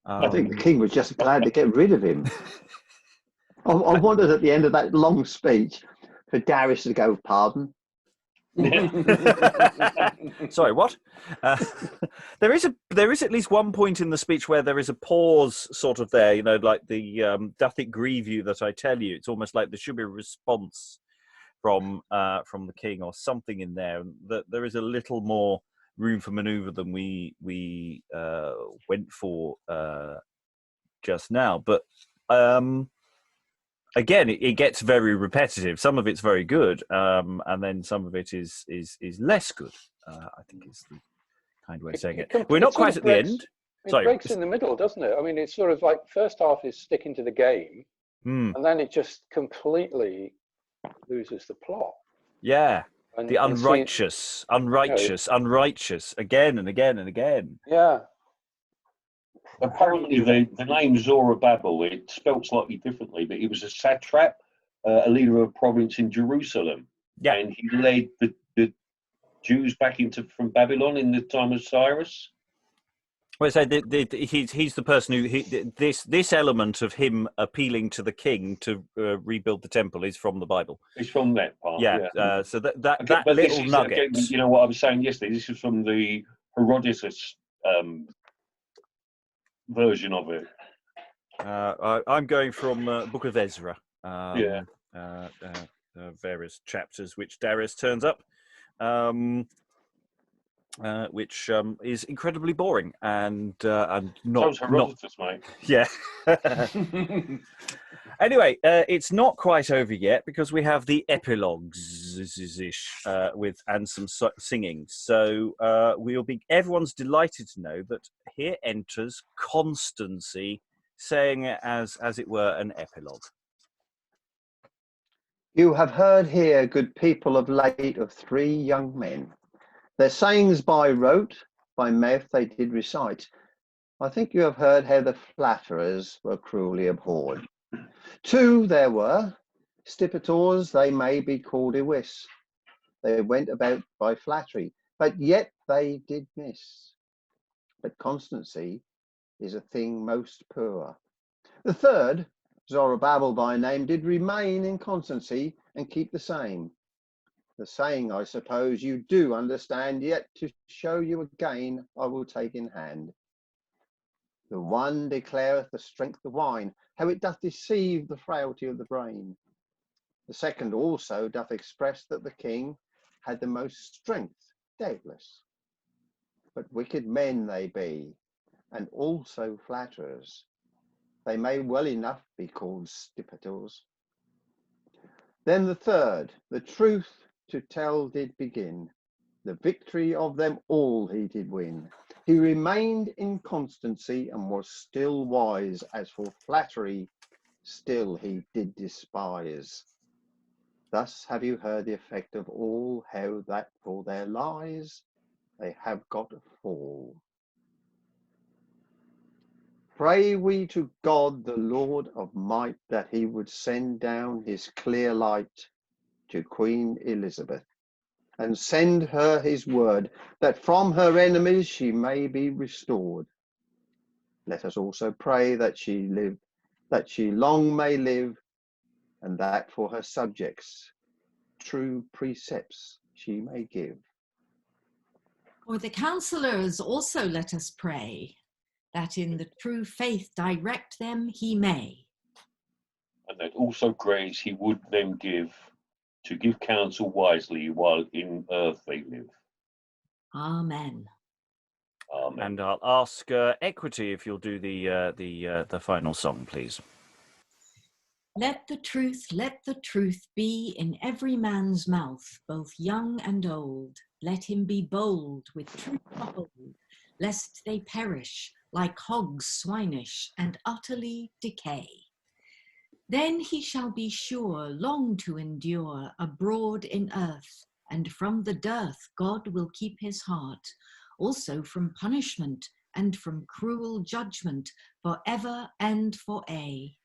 I think the king was just glad to get rid of him. I wondered at the end of that long speech for Darius to go, pardon. Sorry, what? There is at least one point in the speech where there is a pause, sort of there. Like the "Doth it grieve you that I tell you?" It's almost like there should be a response from the king or something in there. That there is a little more room for manoeuvre than we went for just now. But again, it gets very repetitive. Some of it's very good, and then some of it is less good. I think is the kind way of saying it. We're not quite at the end. It breaks in the middle, doesn't it? I mean, it's sort of like first half is sticking to the game, and then it just completely loses the plot. Yeah, the unrighteous, again and again and again. Yeah. Apparently, the name Zorobabell, it's spelled slightly differently, but he was a satrap, a leader of a province in Jerusalem. Yeah. And he led the Jews back from Babylon in the time of Cyrus. Well, so he's the person who this element of him appealing to the king to rebuild the temple is from the Bible. It's from that part. Yeah. So that little nugget. Again, you know what I was saying yesterday. This is from the Herodotus version of it. I'm going from Book of Ezra. Various chapters which Darius turns up. Which is incredibly boring and not Herodotus, mate. Yeah. Anyway, it's not quite over yet because we have the epilogues and some singing. So everyone's delighted to know that here enters Constancy, saying as it were an epilogue. You have heard here, good people, of late of 3 young men. Their sayings by rote, by mouth they did recite. I think you have heard how the flatterers were cruelly abhorred. 2 there were, Stipators they may be called iwis. They went about by flattery, but yet they did miss. But constancy is a thing most poor. The 3rd, Zorobabell by name, did remain in constancy and keep the same. The saying, I suppose, you do understand, yet to show you again, I will take in hand. The one declareth the strength of wine, how it doth deceive the frailty of the brain. The 2nd also doth express that the king had the most strength, doubtless. But wicked men they be, and also flatterers. They may well enough be called Stipators. Then the 3rd, the truth to tell did begin. The victory of them all he did win. He remained in constancy and was still wise. As for flattery, still he did despise. Thus have you heard the effect of all, how that for their lies they have got a fall. Pray we to God, the Lord of might, that he would send down his clear light to Queen Elizabeth, and send her his word, that from her enemies she may be restored. Let us also pray that she long may live, and that for her subjects true precepts she may give. For the counsellors also let us pray, that in the true faith direct them he may. And that also grace he would them give, to give counsel wisely while in earth they live. Amen. Amen. And I'll ask Equity if you'll do the final song, please. Let the truth be in every man's mouth, both young and old. Let him be bold with truth to hold, lest they perish like hogs swinish and utterly decay. Then he shall be sure long to endure abroad in earth, and from the dearth God will keep his heart, also from punishment and from cruel judgment, for ever and for aye.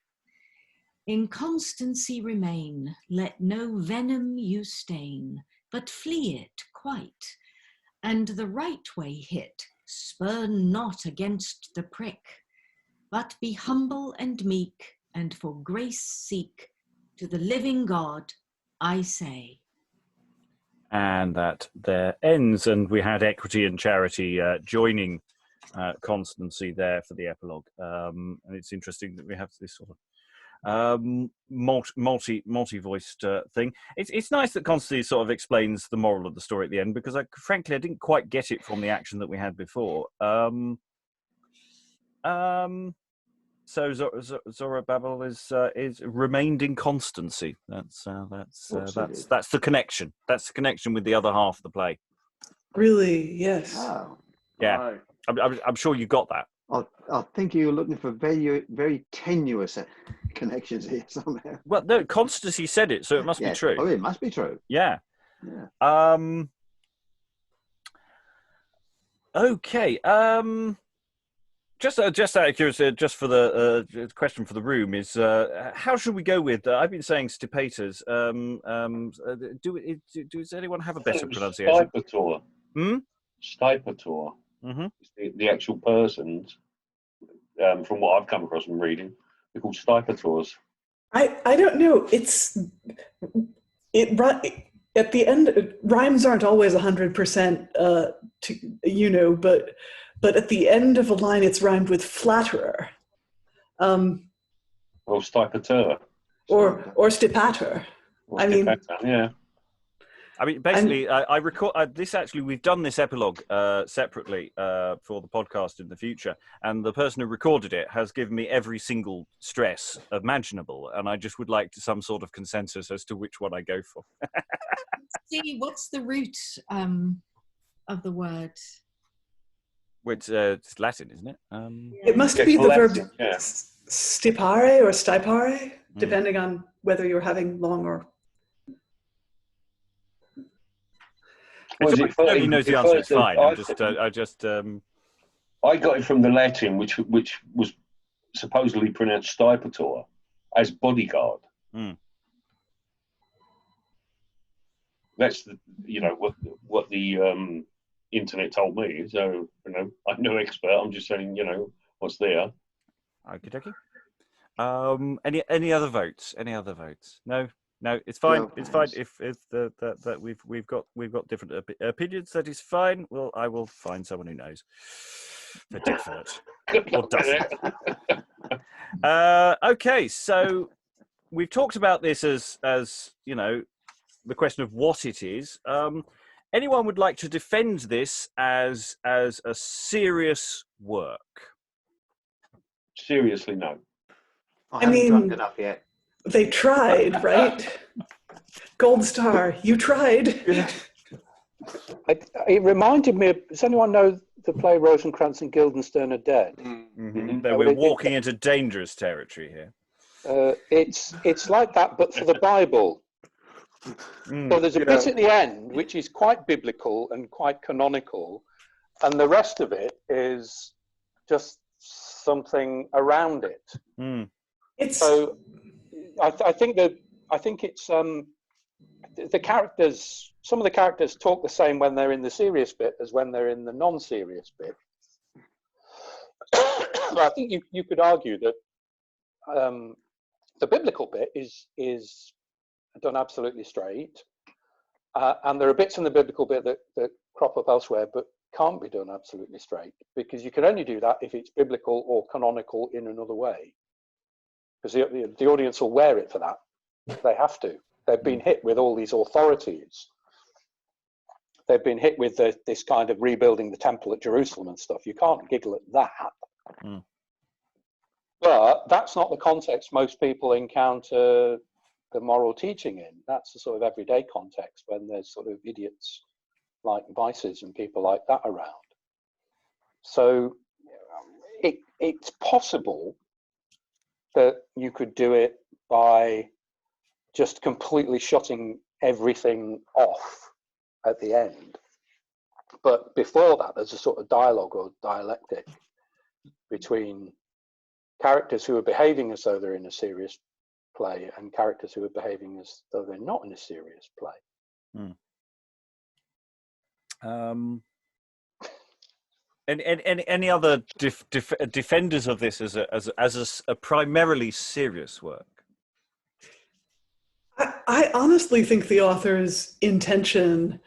In constancy remain, let no venom you stain, but flee it quite, and the right way hit, spurn not against the prick, but be humble and meek, and for grace seek, to the living God, I say. And that there ends, and we had Equity and Charity joining Constancy there for the epilogue. And it's interesting that we have this sort of multi-voiced thing. It's nice that Constancy sort of explains the moral of the story at the end, because frankly I didn't quite get it from the action that we had before. So Zorobabell is remained in constancy. That's the connection. That's the connection with the other half of the play. Really, yes. Oh, Yeah, Right. I'm sure you got that. I think you were looking for very, very tenuous connections here somehow. Well, no, Constancy said it, so it must be true. Oh, it must be true. Yeah. Yeah. Okay. Just out of curiosity, just for the question for the room is, how should we go with? I've been saying Stipators. Does anyone have a better pronunciation? Stipator. Hmm? Stipator. Mm-hmm. It's the actual persons, from what I've come across from reading, they're called Stipators. I don't know. At the end, rhymes aren't always 100%, but at the end of a line, it's rhymed with flatterer. Or Stipator. Or Stipator. Or Stipator, yeah. I mean, basically, I record this. Actually, we've done this epilogue separately for the podcast in the future, and the person who recorded it has given me every single stress imaginable, and I just would like some sort of consensus as to which one I go for. See, what's the root of the word? It's Latin, isn't it? It must be the verb yes. stipare or stipare, depending on whether you're having long or Was It's it fine. Nobody knows the answer. It's fine. I got it from the Latin, which was supposedly pronounced Stipator, as bodyguard. Mm. That's what the internet told me. So I'm no expert. I'm just saying what's there. Okie dokie. Any other votes? Any other votes? No, it's fine. No, it's fine. thanks. If that we've got different opinions, that is fine. Well, I will find someone who knows for default or doesn't. Okay, so we've talked about this as the question of what it is. Anyone would like to defend this as a serious work? Seriously, no. I haven't drunk enough yet. They tried, right? Gold star, you tried. It reminded me of, does anyone know the play Rosencrantz and Guildenstern Are Dead? Mm-hmm. We're walking into dangerous territory here. It's like that, but for the Bible. So there's a bit at the end which is quite biblical and quite canonical, and the rest of it is just something around it. So I think it's the characters. Some of the characters talk the same when they're in the serious bit as when they're in the non-serious bit. But I think you could argue that the biblical bit is done absolutely straight, and there are bits in the biblical bit that crop up elsewhere but can't be done absolutely straight, because you can only do that if it's biblical or canonical in another way, because the audience will wear it for that. They have to. They've been hit with all these authorities. They've been hit with this kind of rebuilding the temple at Jerusalem and stuff. You can't giggle at that. But that's not the context most people encounter the moral teaching in. That's the sort of everyday context when there's sort of idiots like Vices and people like that around. So it's possible that you could do it by just completely shutting everything off at the end. But before that, there's a sort of dialogue or dialectic between characters who are behaving as though they're in a serious play and characters who are behaving as though they're not in a serious play. Any other defenders of this as a primarily serious work? I honestly think the author's intention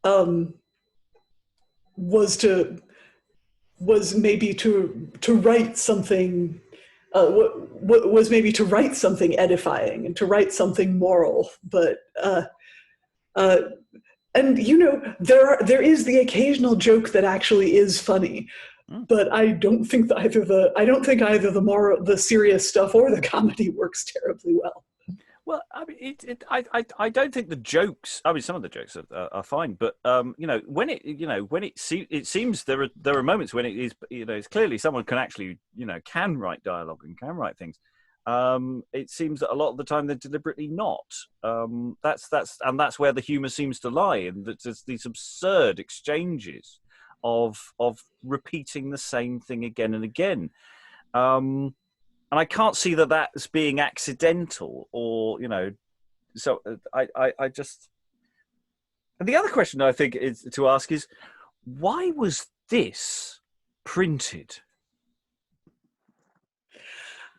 was maybe to write something. Was maybe to write something edifying and to write something moral, but and there is the occasional joke that actually is funny, but I don't think either the serious stuff or the comedy works terribly well. Well, I mean, I don't think the jokes. I mean, some of the jokes are fine, but when it seems there are moments when it is, it's clearly someone can actually, can write dialogue and can write things. It seems that a lot of the time they're deliberately not. That's where the humour seems to lie, and that there's these absurd exchanges of repeating the same thing again and again. And I can't see that that's being accidental or, so I just... And the other question I think is to ask is, why was this printed?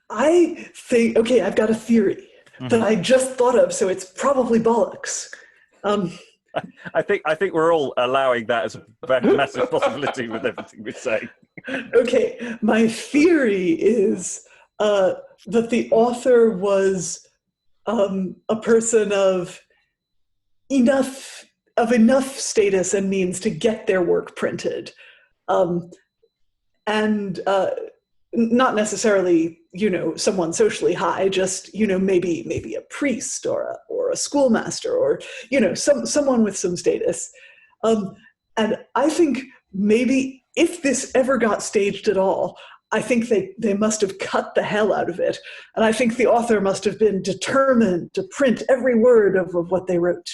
I think, okay, I've got a theory that I just thought of, so it's probably bollocks. I think we're all allowing that as a massive possibility with everything we're saying. Okay, my theory is that the author was a person of enough status and means to get their work printed, and not necessarily someone socially high, just maybe a priest or a schoolmaster or someone with some status, and I think maybe if this ever got staged at all, I think they must have cut the hell out of it. And I think the author must have been determined to print every word of what they wrote.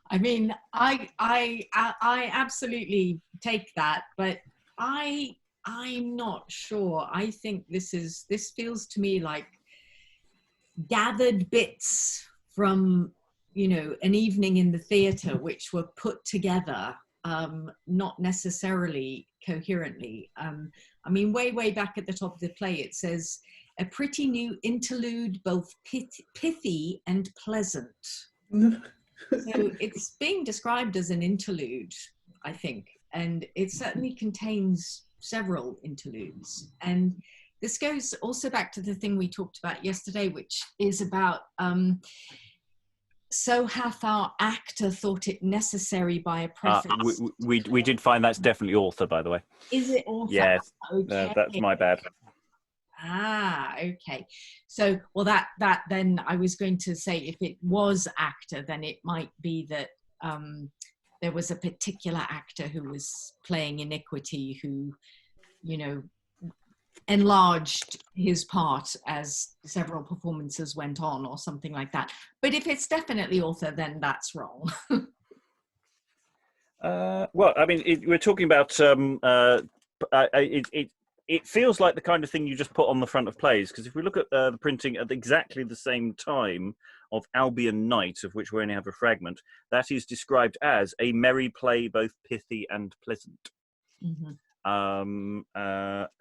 I mean, I absolutely take that, but I'm not sure. I think this feels to me like gathered bits from, you know, an evening in the theatre, which were put together, not necessarily coherently. I mean, way back at the top of the play, it says, a pretty new interlude, both pithy and pleasant. So it's being described as an interlude, I think, and it certainly contains several interludes. And this goes also back to the thing we talked about yesterday, which is about, so hath our actor thought it necessary by a preface. We did find that's definitely author, by the way. Is it author? Yes, Okay. that's my bad. Ah, okay. So, well, that then I was going to say, if it was actor, then it might be that there was a particular actor who was playing Iniquity who, you know, enlarged his part as several performances went on or something like that. But if it's definitely author, then that's wrong. Well, I mean, we're talking about it feels like the kind of thing you just put on the front of plays, because if we look at the printing at exactly the same time of Albion Night, of which we only have a fragment, that is described as a merry play, both pithy and pleasant. Mm-hmm.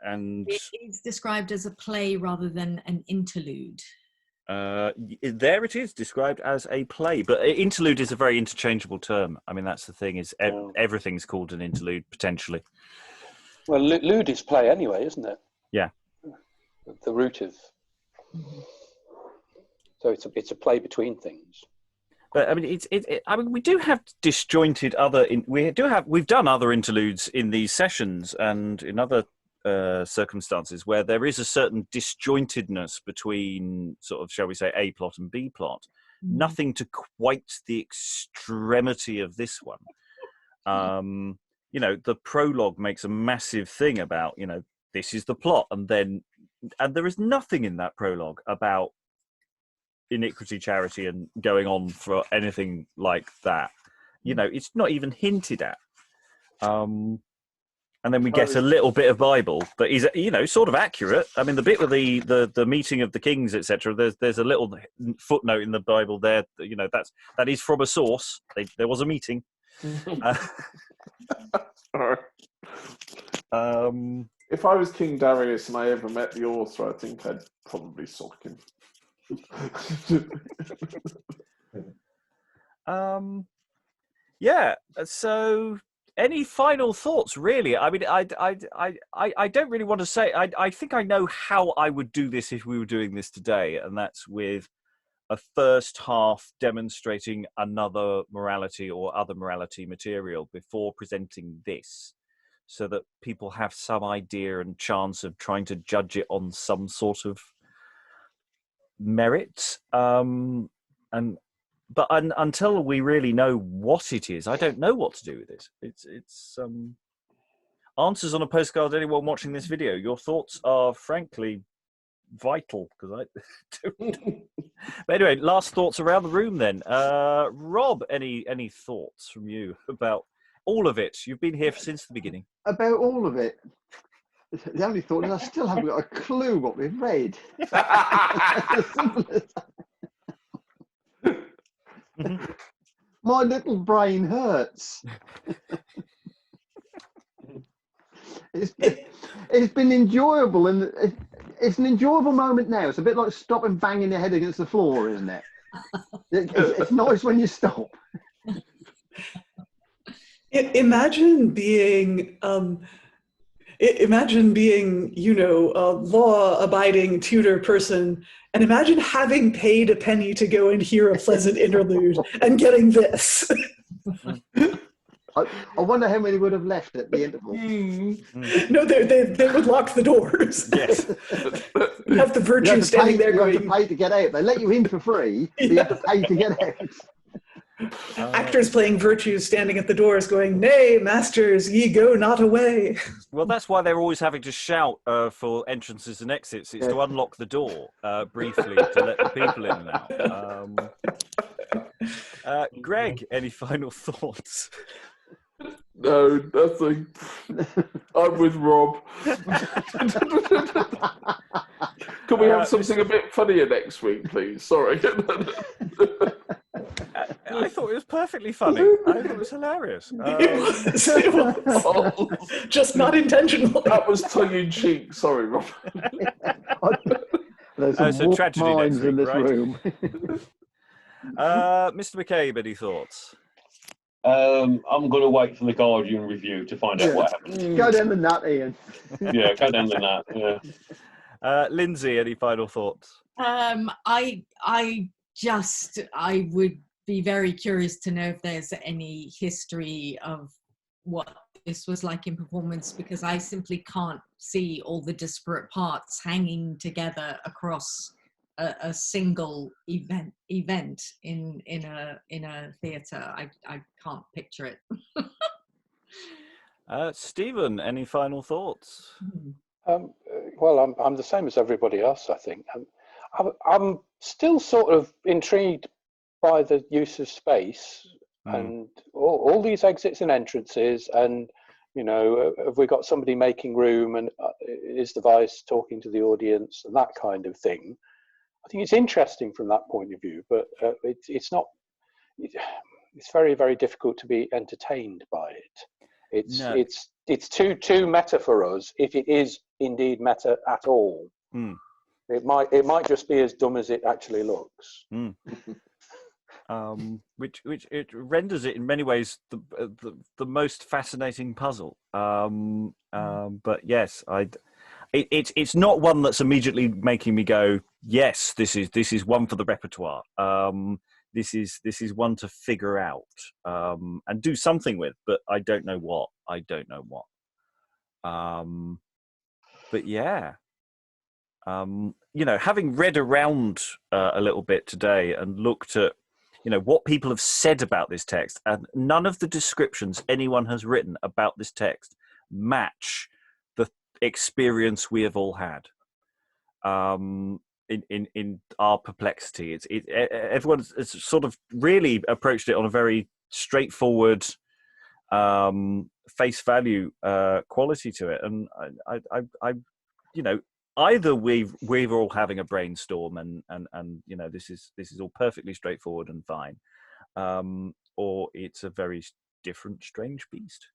And it's described as a play rather than an interlude. There it is described as a play, but interlude is a very interchangeable term. I mean, that's the thing, is everything's called an interlude potentially. Well, lude is play anyway, isn't it? Yeah. The root of. So it's a play between things. But I mean, I mean, we do have disjointed we've done other interludes in these sessions and in other circumstances where there is a certain disjointedness between sort of, shall we say, A plot and B plot. Nothing to quite the extremity of this one. You know, the prologue makes a massive thing about, you know, this is the plot, and there is nothing in that prologue about iniquity, charity, and going on for anything like that. You know, it's not even hinted at. And then we get a little bit of Bible that is, you know, sort of accurate. I mean, the bit with the meeting of the kings, etc. There's a little footnote in the Bible there. You know, that is from a source. There was a meeting. If I was King Darius and I ever met the author, I think I'd probably sock him. Yeah. So, any final thoughts? Really, I mean, I don't really want to say. I think I know how I would do this if we were doing this today, and that's with a first half demonstrating another morality or other morality material before presenting this, so that people have some idea and chance of trying to judge it on some sort of merit. But until we really know what it is, I don't know what to do with it. It's answers on a postcard. Anyone watching this video, your thoughts are frankly vital, because I don't. But anyway, last thoughts around the room then. Rob, any thoughts from you about all of it? You've been here since the beginning. About all of it. The only thought is I still haven't got a clue what we've read. My little brain hurts. It's been enjoyable, and it's an enjoyable moment now. It's a bit like stop and banging your head against the floor, isn't it? It's nice when you stop. Imagine being, you know, a law-abiding Tudor person, and imagine having paid a penny to go and hear a pleasant interlude and getting this. I wonder how many would have left at the interval. No, they would lock the doors. Yes. You have the virtue standing there going... You have to pay to get out. They let you in for free, but you have to pay to get out. Actors playing virtues standing at the doors going, "Nay, masters, ye go not away." Well, that's why they're always having to shout for entrances and exits. It's to unlock the door briefly to let the people in and out. Greg, any final thoughts? No, nothing. I'm with Rob. Can we have something a bit funnier next week, please? Sorry. I thought it was perfectly funny. I thought it was hilarious. It was just not intentional. That was tongue-in-cheek. Sorry, Rob. There's some so warped tragedy next minds in week, this right? room. Mr. McCabe, any thoughts? I'm going to wait for the Guardian review to find out what happened. Go down the nut, Ian. Yeah, go down the nut. Yeah. Lynsey, any final thoughts? I would be very curious to know if there's any history of what this was like in performance, because I simply can't see all the disparate parts hanging together across a single event in a theatre. I can't picture it. Stephen, any final thoughts? Well, I'm the same as everybody else, I think. I'm still sort of intrigued by the use of space and all these exits and entrances, and have we got somebody making room, and is the Vice talking to the audience and that kind of thing. I think it's interesting from that point of view, but it's not. It's very, very difficult to be entertained by it. It's too meta for us, if it is indeed meta at all. It might just be as dumb as it actually looks. Which it renders it in many ways the most fascinating puzzle. But yes, it's not one that's immediately making me go, yes, this is one for the repertoire. This is one to figure out and do something with, but I don't know what. But yeah, having read around a little bit today and looked at what people have said about this text, and none of the descriptions anyone has written about this text match the experience we have all had in our perplexity. Everyone has sort of really approached it on a very straightforward face value quality to it, and I either we're all having a brainstorm and this is all perfectly straightforward and fine, or it's a very different, strange beast.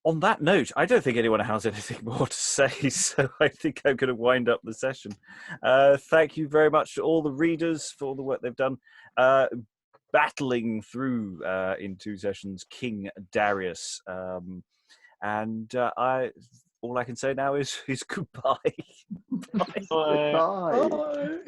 On that note, I don't think anyone has anything more to say, so I think I'm going to wind up the session. Thank you very much to all the readers for all the work they've done, battling through in 2 sessions King Darius, and all I can say now is goodbye. Bye. Bye. Bye.